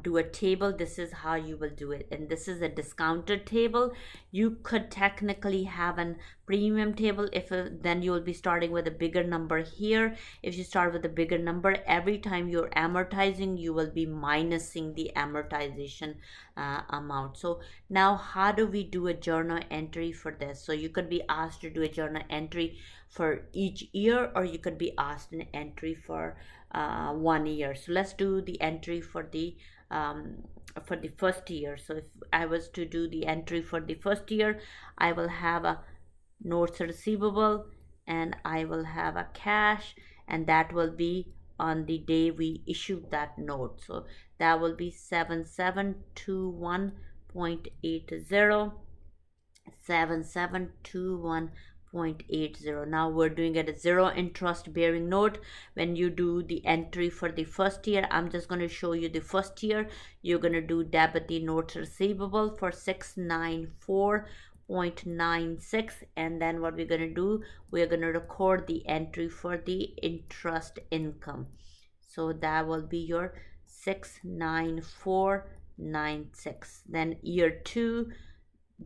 do a table, this is how you will do it, and this is a discounted table. You could technically have an premium table. Then you will be starting with a bigger number here. If you start with a bigger number, every time you're amortizing, you will be minusing the amortization amount. So now how do we do a journal entry for this? So you could be asked to do a journal entry for each year, or you could be asked an entry for 1 year. So let's do the entry for the first year. So if I was to do the entry for the first year, I will have a notes receivable, and I will have a cash, and that will be on the day we issued that note. So that will be 7721.80. 7721.80. Now we're doing it a zero interest bearing note. When you do the entry for the first year, I'm just going to show you the first year. You're going to do debit the notes receivable for 694.96, and then what we're going to do, we're going to record the entry for the interest income. So that will be your 694.96. Then year 2,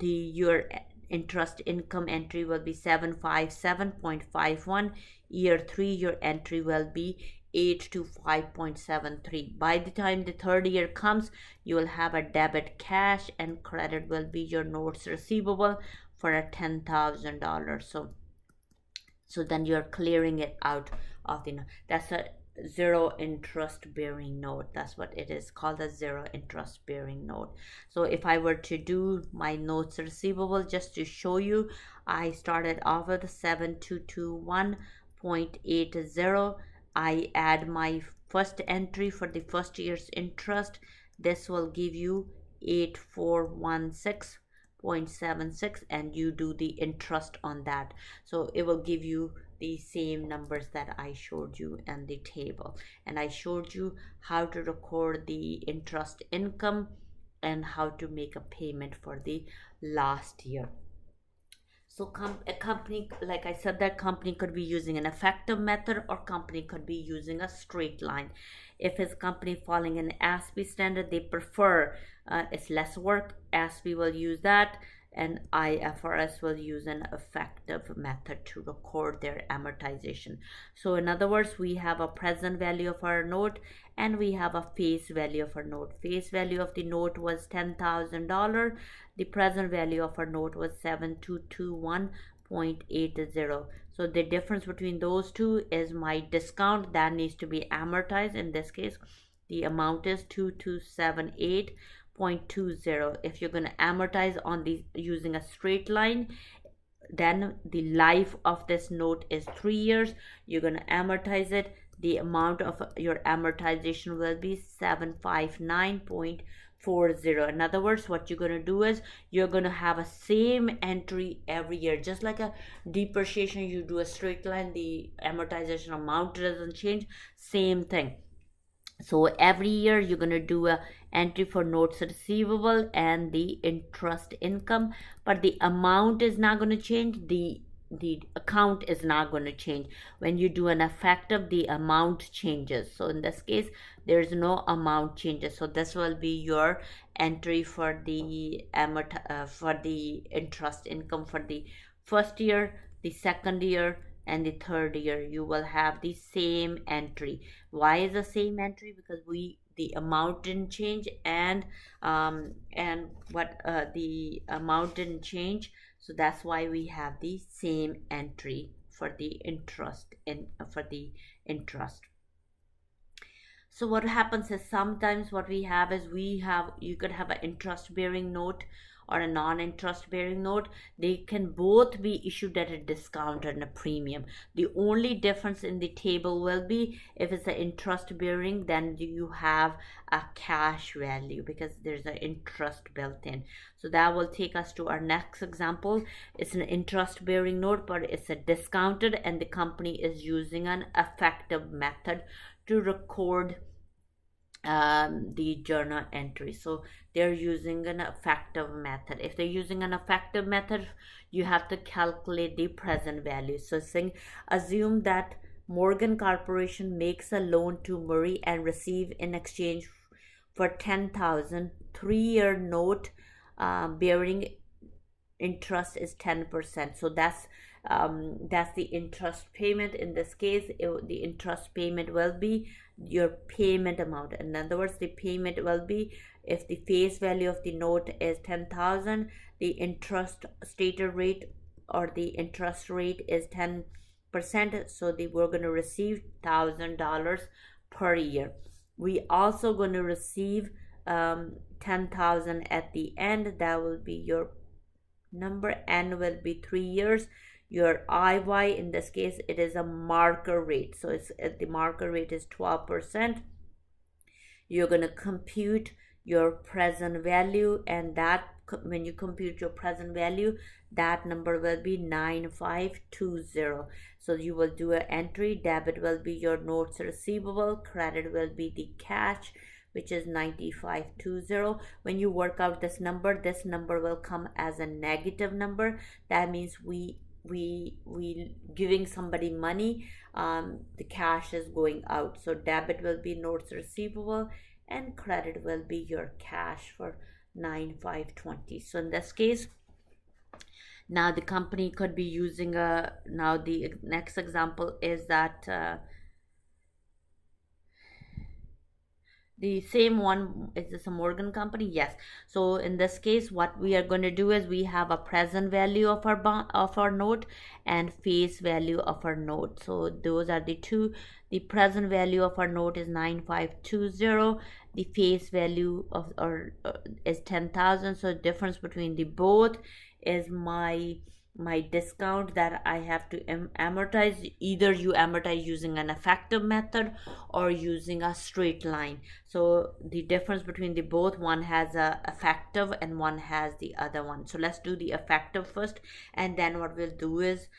your interest income entry will be 757.51. Year 3, your entry will be 825.73. By the time the third year comes, you will have a debit cash, and credit will be your notes receivable for a $10,000. So then you're clearing it out of the, that's a zero interest bearing note. That's what it is called, a zero interest bearing note. So if I were to do my notes receivable, just to show you, I started off with 7221.80. I add my first entry for the first year's interest. This will give you 8416.76, and you do the interest on that. So it will give you the same numbers that I showed you in the table, and I showed you how to record the interest income and how to make a payment for the last year. So a company, like I said, that company could be using an effective method, or company could be using a straight line. If it's company falling in ASPE standard, they prefer it's less work. ASPE will use that, and IFRS will use an effective method to record their amortization. So in other words, we have a present value of our note and we have a face value of our note. Face value of the note was $10,000. The present value of our note was 7221.80. So the difference between those two is my discount that needs to be amortized. In this case, the amount is 2278.20. If you're going to amortize on these using a straight line, then the life of this note is 3 years. You're going to amortize it. The amount of your amortization will be 759.40. In other words, what you're going to do is you're going to have a same entry every year. Just like a depreciation, you do a straight line, the amortization amount doesn't change. Same thing. So every year you're going to do a entry for notes receivable and the interest income, but the amount is not going to change. The account is not going to change. When you do an effective, the amount changes. So in this case, there's no amount changes. So this will be your entry for the interest income for the first year, the second year, and the third year. You will have the same entry. Why is the same entry? Because the amount didn't change, and what the amount didn't change, so that's why we have the same entry for the interest. So what happens is sometimes what we have is you could have an interest bearing note or a non-interest bearing note. They can both be issued at a discount and a premium. The only difference in the table will be if it's an interest bearing, then you have a cash value because there's an interest built in. So that will take us to our next example. It's an interest bearing note, but it's a discounted, and the company is using an effective method to record the journal entry. So they're using an effective method. If they're using an effective method, you have to calculate the present value. So assume that Morgan Corporation makes a loan to Murray and receive in exchange for 10,000 3-year note bearing interest is 10%. So that's the interest payment. In this case, the interest payment will be your payment amount. In other words, the payment will be, if the face value of the note is 10,000, the interest stated rate or the interest rate is 10%. So we're going to receive $1,000 per year. We also going to receive 10,000 at the end. That will be your number. N will be 3 years. Your IY, in this case, it is a marker rate. So the marker rate is 12%. You're going to compute your present value, and that when you compute your present value, that number will be 9520. So you will do an entry. Debit will be your notes receivable. Credit will be the cash, which is 9520. When you work out this number will come as a negative number. That means we giving somebody money, the cash is going out. So debit will be notes receivable and credit will be your cash for 9520. So in this case, now the company could be using now the next example is that the same one. Is this a Morgan company? Yes. So in this case, what we are going to do is we have a present value of our note and face value of our note. So those are the two. The present value of our note is 9520. The face value of is 10,000. So difference between the both is my discount that I have to amortize. Either you amortize using an effective method or using a straight line. So the difference between the both, one has a effective and one has the other one. So let's do the effective first, and then what we'll do is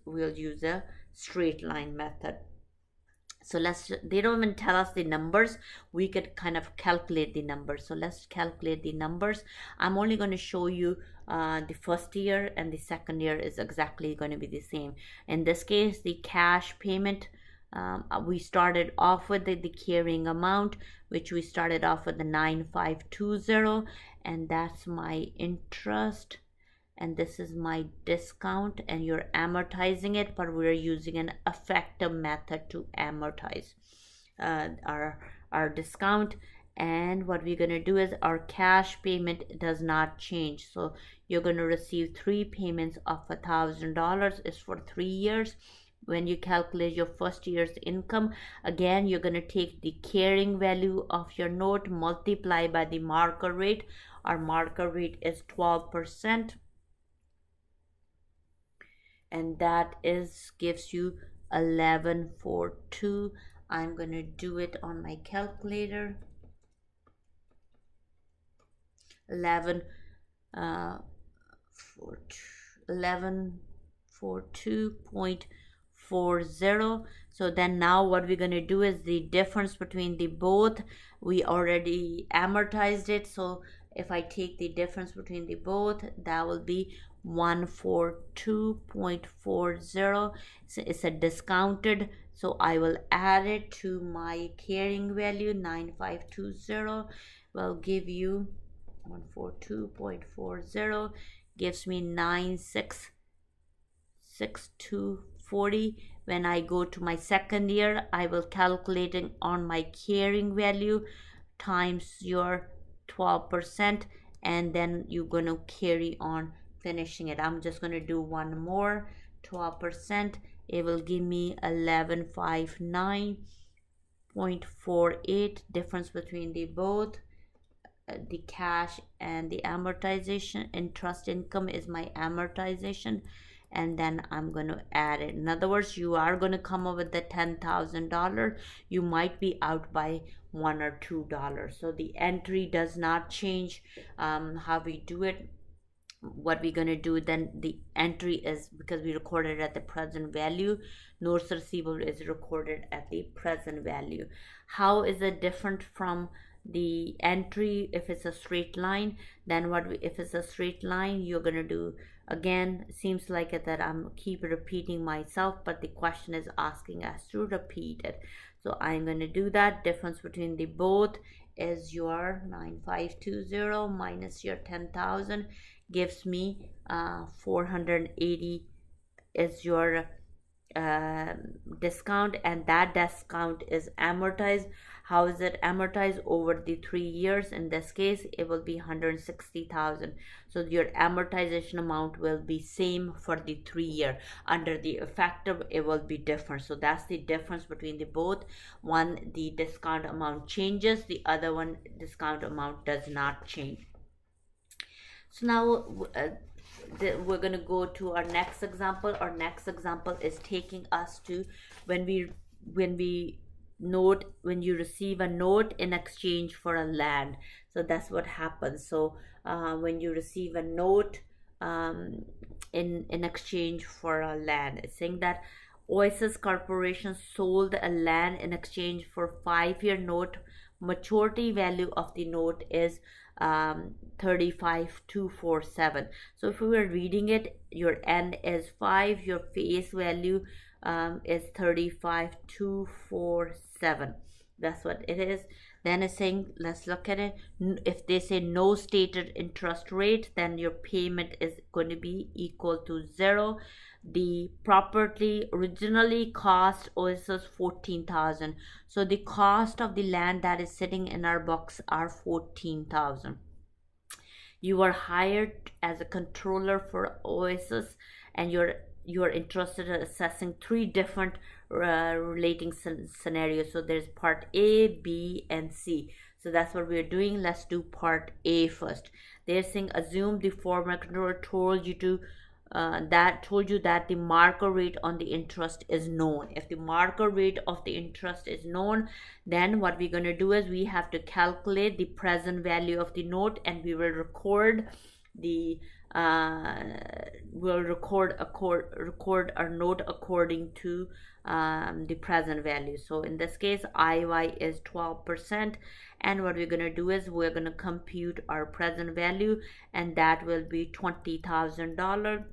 we'll use a straight line method. So they don't even tell us the numbers. We could kind of calculate the numbers. So let's calculate the numbers. I'm only going to show you the first year, and the second year is exactly going to be the same. In this case, the cash payment, we started off with the carrying amount, which we started off with the 9520, and that's my interest, and this is my discount, and you're amortizing it, but we're using an effective method to amortize our discount. And what we're going to do is our cash payment does not change, so you're going to receive 3 payments of $1,000. Is for 3 years. When you calculate your first year's income, again you're going to take the carrying value of your note, multiply by the marker rate. Our marker rate is 12%, and that gives you 1142. I'm going to do it on my calculator. 1142.40. So then now what we're going to do is the difference between the both, we already amortized it, so if I take the difference between the both, that will be 142.40. It's a discounted, so I will add it to my carrying value. 9520 will give you 142.40, gives me 9662.40. When I go to my second year, I will calculate it on my carrying value times your 12%, and then you're going to carry on finishing it. I'm just going to do one more. 12%, it will give me 1159.48. difference between the both, the cash and the amortization. Interest income is my amortization, and then I'm going to add it. In other words, you are going to come up with the $10,000. You might be out by $1 or $2. So the entry does not change how we do it. What we're going to do then, the entry is, because we recorded at the present value, notes receivable is recorded at the present value. How is it different from the entry? If it's a straight line, then if it's a straight line, you're going to do, again, seems like it that I'm keep repeating myself, but the question is asking us to repeat it, so I'm going to do that. Difference between the both is your 9520 minus your 10,000, gives me 480 is your discount, and that discount is amortized. How is it amortized? Over the 3 years. In this case, it will be 160,000. So your amortization amount will be same for the 3 year. Under the effective, it will be different. So that's the difference between the both. One, the discount amount changes. The other one, discount amount does not change. So now we're going to go to our next example. Our next example is taking us to when you receive a note in exchange for a land. So that's what happens. So when you receive a note in exchange for a land, it's saying that Oasis Corporation sold a land in exchange for 5-year note. Maturity value of the note is 35,247. So if we were reading it, your end is 5, your face value is 35,247. That's what it is. Then it's saying, let's look at it. If they say no stated interest rate, then your payment is going to be equal to 0. The property originally cost Oasis 14,000. So the cost of the land that is sitting in our books are 14,000. You are hired as a controller for Oasis, and you're interested in assessing 3 different relating scenarios. So there's part A, B, and C. So that's what we're doing. Let's do part A first. They're saying assume the former controller told you that the marker rate on the interest is known. If the marker rate of the interest is known, then what we're going to do is we have to calculate the present value of the note, and we will record our note according to the present value. So in this case, IY is 12%, and what we're going to do is we're going to compute our present value, and that will be $20,000.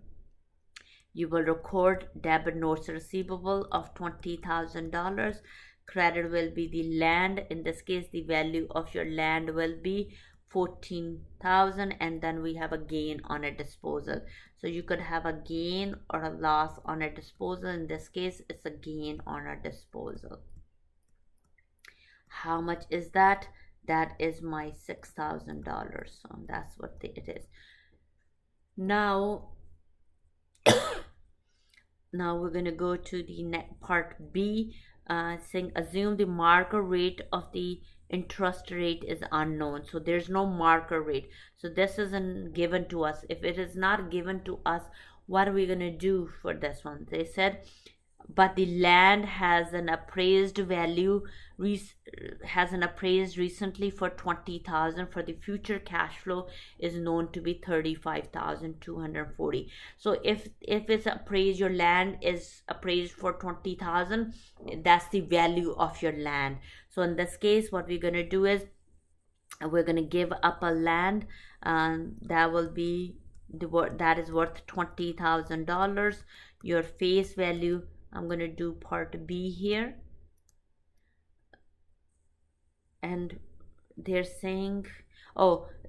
You will record debit notes receivable of $20,000. Credit will be the land. In this case, the value of your land will be 14,000, and then we have a gain on a disposal. So you could have a gain or a loss on a disposal. In this case, it's a gain on a disposal. How much is that? That is my $6,000. So that's what it is. Now we're going to go to the net part B, saying assume the marker rate of the interest rate is unknown. So there's no marker rate. So this isn't given to us. If it is not given to us, what are we going to do for this one? They said, but the land has an appraised value, recently for 20,000. For the future cash flow is known to be 35,240. So if it's appraised, your land is appraised for 20,000, that's the value of your land. So in this case, what we're going to do is we're going to give up a land that will be that is worth $20,000. Your face value, I'm going to do part B here, and they're saying,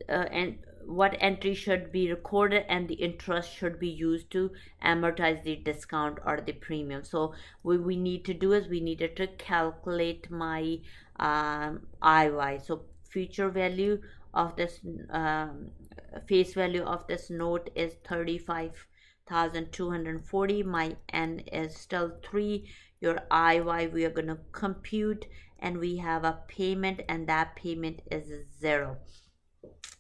and what entry should be recorded, and the interest should be used to amortize the discount or the premium. So what we need to do is we needed to calculate my IY. So future value of this face value of this note is 35,240. My N is still 3. Your IY we are going to compute, and we have a payment, and that payment is 0,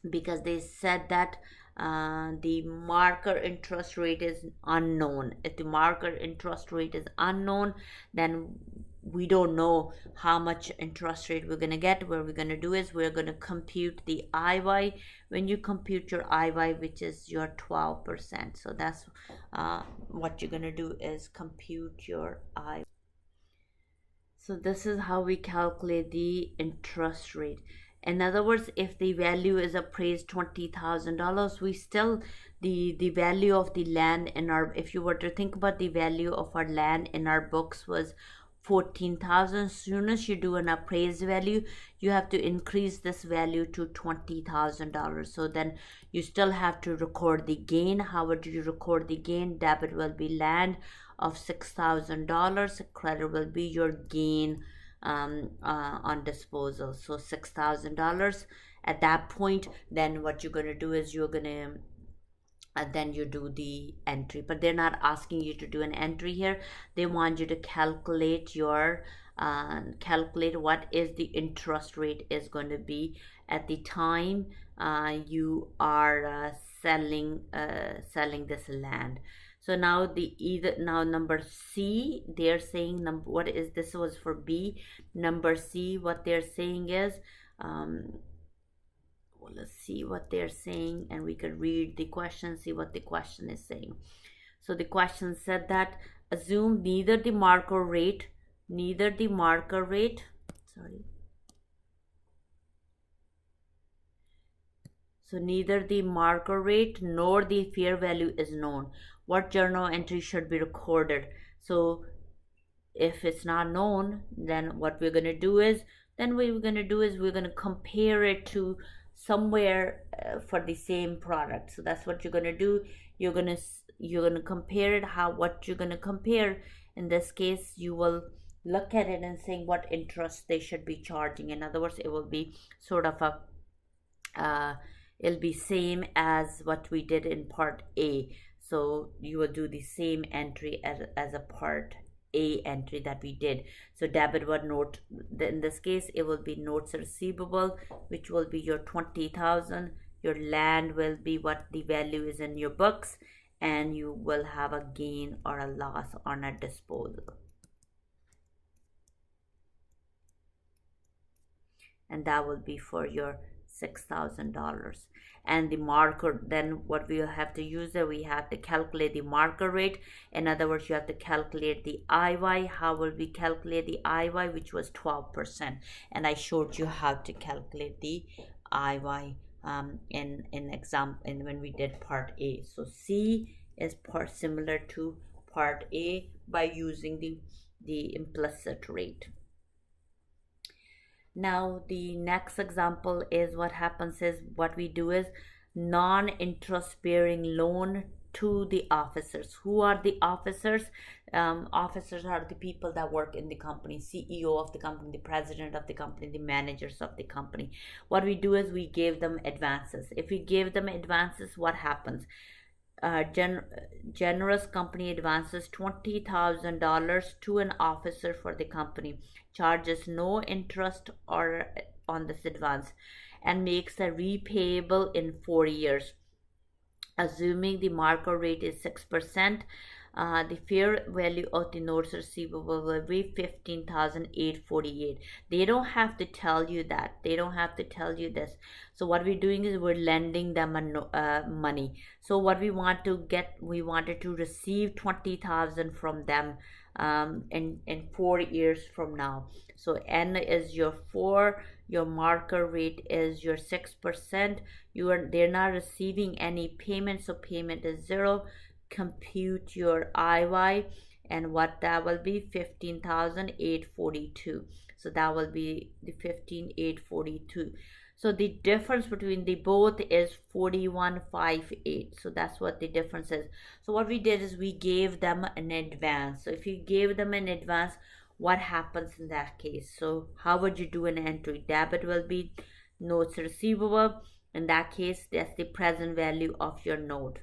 because they said that the marker interest rate is unknown. If the marker interest rate is unknown, then we don't know how much interest rate we're going to get. What we're going to do is we're going to compute the IY. When you compute your IY, which is your 12%, so that's what you're going to do is compute your IY. So this is how we calculate the interest rate. In other words, if the value is appraised $20,000, we still the value of the land in our, if you were to think about the value of our land in our books was 14,000. As soon as you do an appraised value, you have to increase this value to $20,000. So then you still have to record the gain. How would you record the gain? Debit will be land of $6,000. Credit will be your gain on disposal. So $6,000 at that point. Then what you're going to do is you're going to then you do the entry, but they're not asking you to do an entry here. They want you to calculate your calculate what is the interest rate is going to be at the time you are selling this land. So now number C, they're saying what is this was for B. Number C, what they're saying is well, let's see what they're saying, and we could read the question, see what the question is saying. So the question said that assume neither the marker rate nor the fair value is known. What journal entry should be recorded? So if it's not known, then what we're going to do is we're going to compare it to somewhere for the same product. So that's what you're going to do. You're going to compare it. What you're going to compare in this case, you will look at it and saying what interest they should be charging. In other words, it will be sort of a it'll be same as what we did in part A. So you will do the same entry as a part A entry that we did. So debit one note, in this case it will be notes receivable, which will be your 20,000. Your land will be what the value is in your books, and you will have a gain or a loss on a disposal, and that will be for your $6,000. And the marker, then what we will have to use there, we have to calculate the marker rate. In other words, you have to calculate the IY. How will we calculate the IY, which was 12%? And I showed you how to calculate the IY in exam, and when we did part A. So C is part similar to part A by using the implicit rate. Now the next example is what happens is, what we do is non-interest bearing loan to the officers. Who are the officers? Officers are the people that work in the company, CEO of the company, the president of the company, the managers of the company. What we do is we give them advances. If we give them advances, what happens? Generous company advances $20,000 to an officer for the company, charges no interest or on this advance, and makes a repayable in 4 years. Assuming the marker rate is 6%, the fair value of the notes receivable will be $15,848. They don't have to tell you that. They don't have to tell you this. So what we're doing is we're lending them money. So what we want to get, we wanted to receive 20,000 from them in 4 years from now. So N is your 4, your marker rate is your 6%. They're not receiving any payment, so payment is 0. Compute your IY, and what that will be, 15,842. So that will be the 15,842. So the difference between the both is 4158. So that's what the difference is. So what we did is we gave them an advance. So if you gave them an advance, what happens in that case? So how would you do an entry? Debit will be notes receivable. In that case, that's the present value of your note.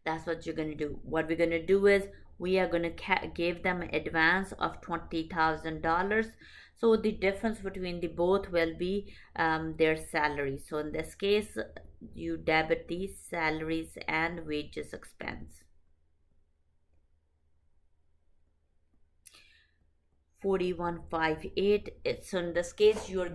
That's what you're going to do. What we're going to do is we are going to give them an advance of $20,000. So the difference between the both will be their salary. So in this case, you debit the salaries and wages expense. 4158. So in this case, you are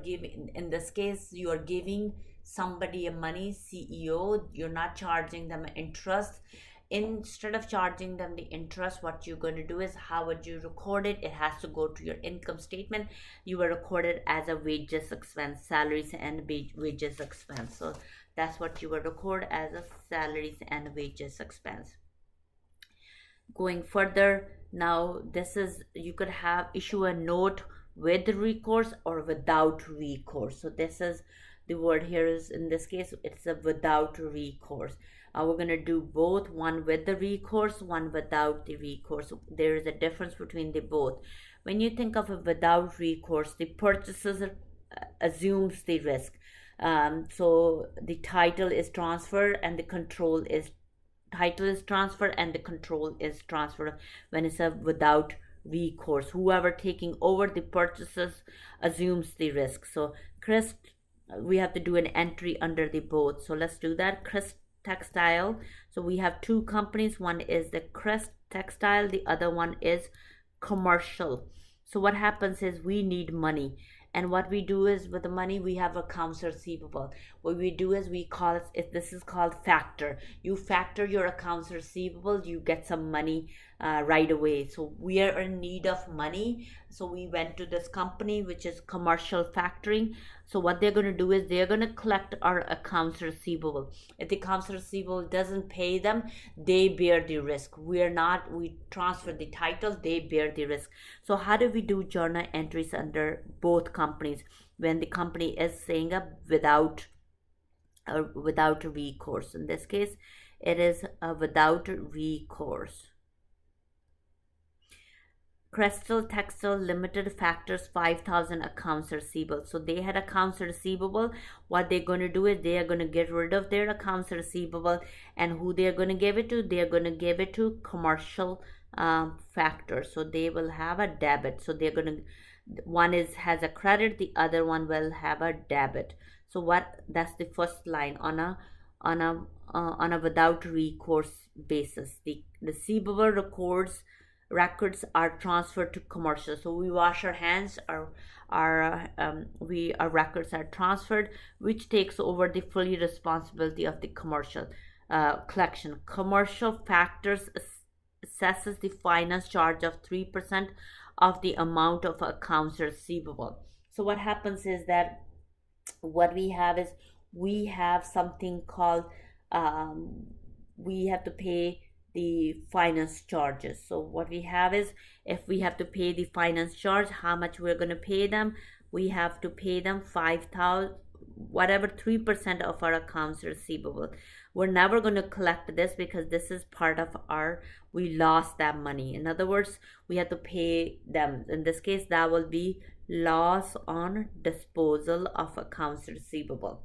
giving somebody a money, CEO. You're not charging them interest. Instead of charging them the interest, what you're going to do is, how would you record it? It has to go to your income statement. You will record it as a wages expense, salaries and wages expense. So that's what you will record as a salaries and wages expense. Going further, now this is, you could issue a note with recourse or without recourse. So this is the word here is, in this case, it's a without recourse. We're going to do both, one with the recourse, one without the recourse. There is a difference between the both. When you think of a without recourse, the purchaser assumes the risk. So the title is transferred and the control is transferred when it's a without recourse. Whoever taking over the purchases assumes the risk. So Chris, we have to do an entry under the both. So let's do that. Chris Textile. So we have two companies. One is the Crest Textile, the other one is Commercial. So what happens is we need money, and what we do is with the money we have accounts receivable. What we do is we call it, if this is called factor. You factor your accounts receivable, you get some money right away. So we are in need of money, so we went to this company which is Commercial Factoring. So what they're going to do is they're going to collect our accounts receivable. If the accounts receivable doesn't pay them, they bear the risk. We transfer the title, they bear the risk. So how do we do journal entries under both companies when the company is saying a without recourse? In this case, it is a without recourse. Crystal Textile Limited factors 5,000 accounts receivable. So they had accounts receivable. What they're going to do is they are going to get rid of their accounts receivable, and who they are going to give it to? They are going to give it to Commercial Factor. So they will have a debit. So they're going to, one has a credit, the other one will have a debit. So that's the first line on a without recourse basis. The receivable records records are transferred to commercial. So we wash our hands, our records are transferred, which takes over the fully responsibility of the commercial collection. Commercial factors assesses the finance charge of 3% of the amount of accounts receivable. So what happens is that what we have is we have something called um, we have to pay the finance charges. So what we have is, if we have to pay the finance charge, how much we're going to pay them, we have to pay them 5,000, whatever 3% of our accounts receivable. We're never going to collect this because this is part of our, we lost that money. In other words, we have to pay them. In this case, that will be loss on disposal of accounts receivable.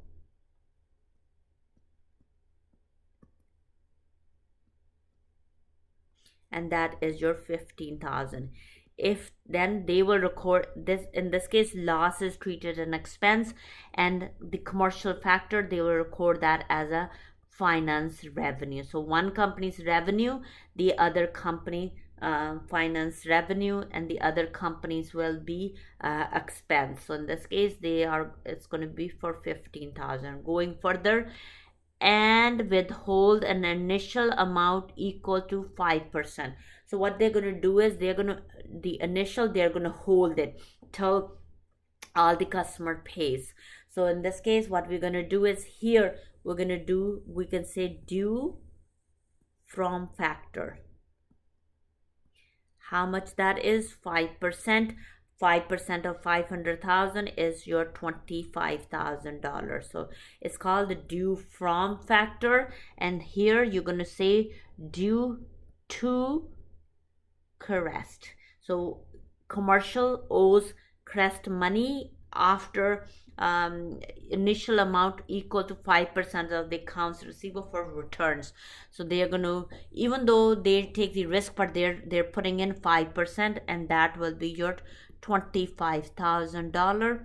And that is your 15,000. If then they will record this, in this case loss is treated an expense, and the commercial factor, they will record that as a finance revenue. So one company's revenue, the other company finance revenue, and the other companies will be expense. So in this case they are, it's going to be for 15,000. Going further, and withhold an initial amount equal to 5%. So what they're going to do is they're going to, the initial, they're going to hold it till all the customer pays. So in this case what we're going to do is, here we're going to do, we can say due from factor. How much that is? 5%. 5% of 500,000 is your $25,000. So it's called the due from factor, and here you're going to say due to Crest. So commercial owes Crest money after initial amount equal to 5% of the accounts receivable for returns. So they are going to, even though they take the risk, but they're putting in 5%, and that will be your $25,000.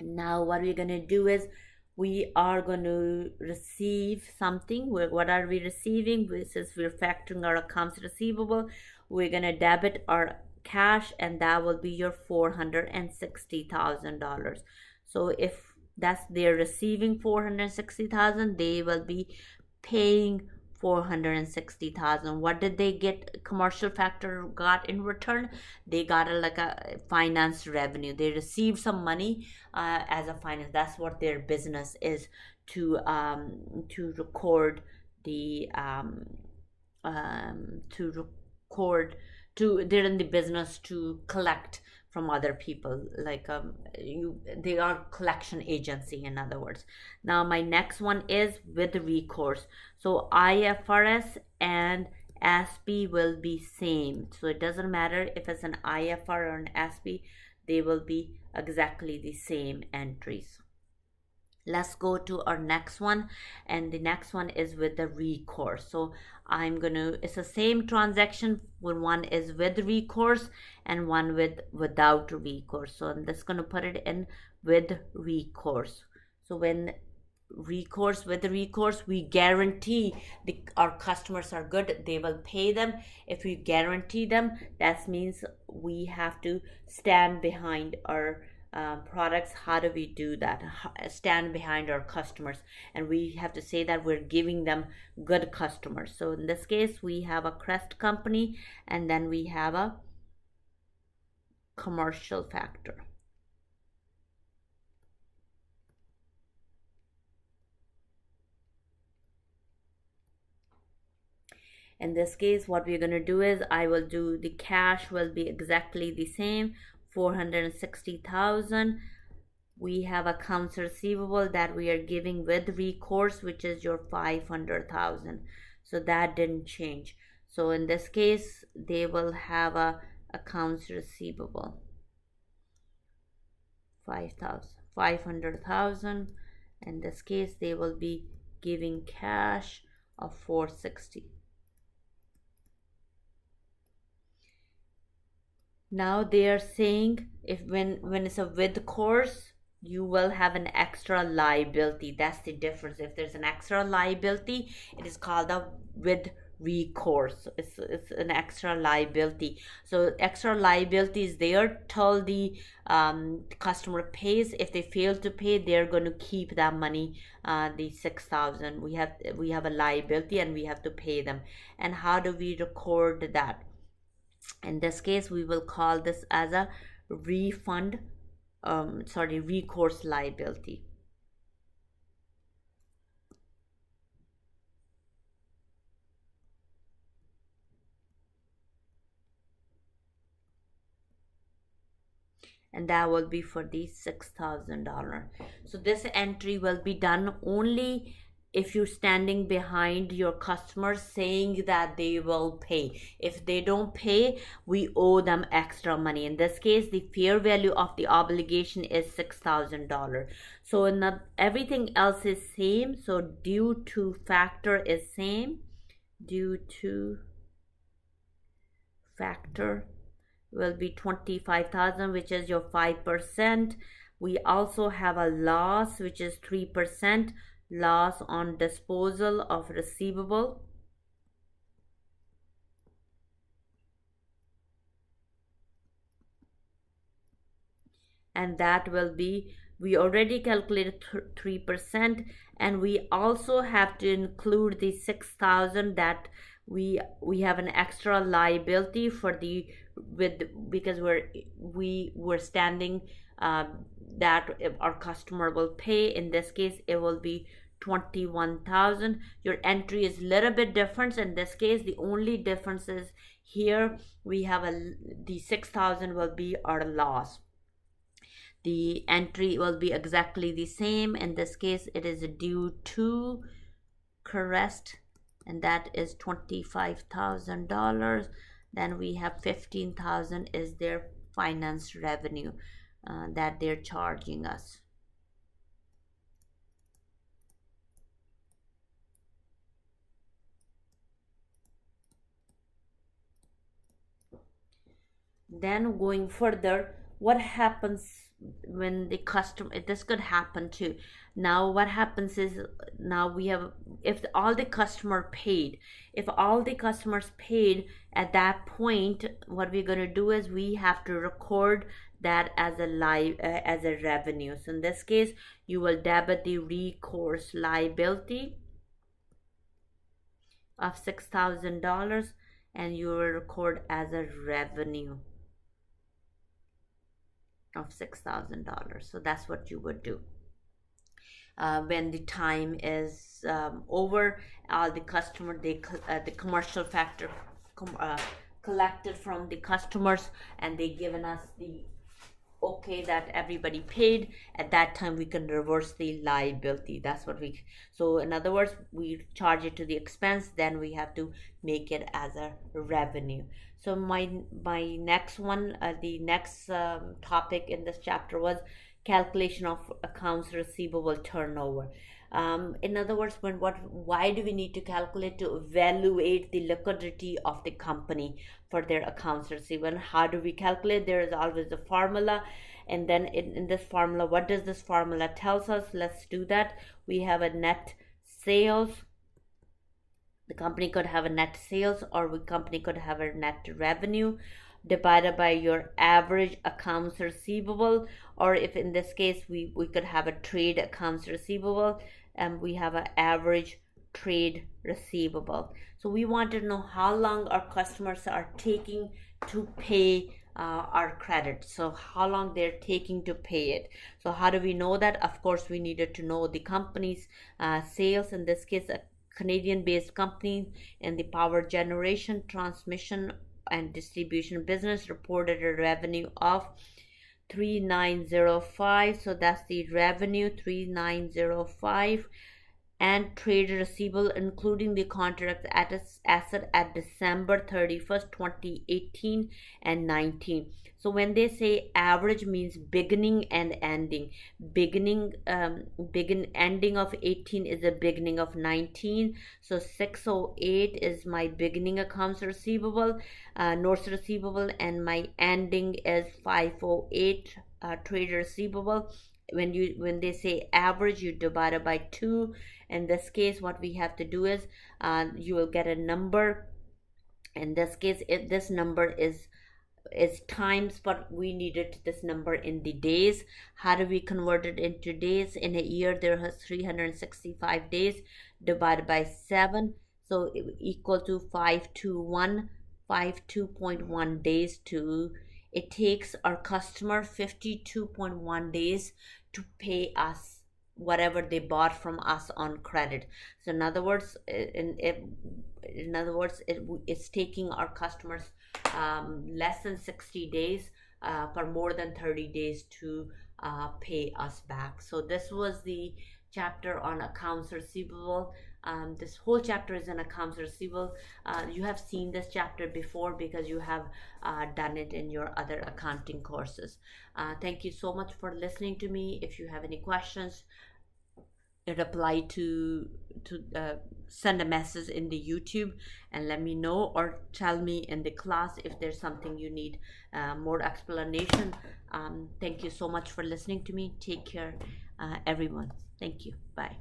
Now what we're going to do is we are going to receive something. What are we receiving? Since we're factoring our accounts receivable, we're going to debit our cash, and that will be your $460,000. So if that's, they're receiving 460,000, they will be paying 460,000. What did they get? Commercial factor got in return? They got like a finance revenue. They received some money as a finance. That's what their business is, to record the they're in the business to collect from other people, like they are collection agency, in other words. Now my next one is with recourse. So IFRS and ASPE will be same, so it doesn't matter if it's an IFR or an ASPE, they will be exactly the same entries. Let's go to our next one, and the next one is with the recourse. So I'm gonna, it's the same transaction when one is with recourse and one without recourse. So I'm just gonna put it in with recourse. So when recourse, with the recourse, we guarantee our customers are good, they will pay them. If we guarantee them, that means we have to stand behind our products. How do we do that? Stand behind our customers, and we have to say that we're giving them good customers. So in this case we have a Crest company, and then we have a commercial factor. In this case what we're going to do is, I will do the cash will be exactly the same, 460,000. We have accounts receivable that we are giving with recourse, which is your 500,000. So that didn't change. So in this case they will have a accounts receivable 500,000. In this case they will be giving cash of 460. Now they are saying, if when it's a with course, you will have an extra liability. That's the difference. If there's an extra liability, it is called a with recourse. It's an extra liability. So extra liability is there till the customer pays. If they fail to pay, they're going to keep that money, the 6,000. We have a liability and we have to pay them. And how do we record that? In this case, we will call this as a recourse liability. And that will be for the $6,000. So this entry will be done only if you're standing behind your customers saying that they will pay. If they don't pay, we owe them extra money. In this case, the fair value of the obligation is $6,000. So not everything else is same. So due to factor is same. Due to factor will be 25,000, which is your 5%. We also have a loss, which is 3%, loss on disposal of receivable. And that will be, we already calculated 3%, and we also have to include the 6,000 that we have an extra liability for the because we were standing that our customer will pay. In this case, it will be 21,000. Your entry is a little bit different. In this case, the only difference is here we have the 6,000 will be our loss. The entry will be exactly the same. In this case, it is due to Crest, and that is $25,000. Then we have 15,000 is their finance revenue that they're charging us. Then going further, what happens when the customer, this could happen too. Now what happens is, now we have, if all the customers paid at that point, what we're going to do is we have to record that as a revenue. So in this case, you will debit the recourse liability of $6,000 and you will record as a revenue of $6,000. So that's what you would do. When the time is over, all the customer, the commercial factor collected from the customers, and they given us the okay that everybody paid. At that time, we can reverse the liability. That's what we, so in other words, we charge it to the expense, then we have to make it as a revenue. So my next one, the next topic in this chapter was calculation of accounts receivable turnover. In other words, why do we need to calculate? To evaluate the liquidity of the company for their accounts receivable. How do we calculate? There is always a formula, and then in this formula, what does this formula tells us? Let's do that. We have a net sales. The company could have a net sales, or the company could have a net revenue divided by your average accounts receivable, or if in this case we could have a trade accounts receivable, and we have an average trade receivable. So we want to know how long our customers are taking to pay our credit. So how long they're taking to pay it. So how do we know that? Of course, we needed to know the company's sales. In this case, a Canadian-based company in the power generation, transmission, and distribution business reported a revenue of 3,905. So that's the revenue, 3,905, and trade receivable, including the contract asset at December 31st, 2018 and 19. So when they say average, means beginning and ending. Ending of 18 is the beginning of 19. So 608 is my beginning accounts receivable, notes receivable, and my ending is 508 trade receivable. when they say average, you divide it by 2. In this case, what we have to do is, you will get a number. In this case, if this number is times, but we needed this number in the days. How do we convert it into days? In a year there has 365 days, divided by 7, so equal to 521, 52.1 days. To it takes our customer 52.1 days to pay us whatever they bought from us on credit. So in other words, it's taking our customers less than 60 days, for more than 30 days to pay us back. So this was the chapter on accounts receivable. This whole chapter is in accounts receivable. You have seen this chapter before because you have done it in your other accounting courses. Thank you so much for listening to me. If you have any questions, reply to send a message in the YouTube and let me know, or tell me in the class if there's something you need more explanation. Thank you so much for listening to me. Take care, everyone. Thank you. Bye.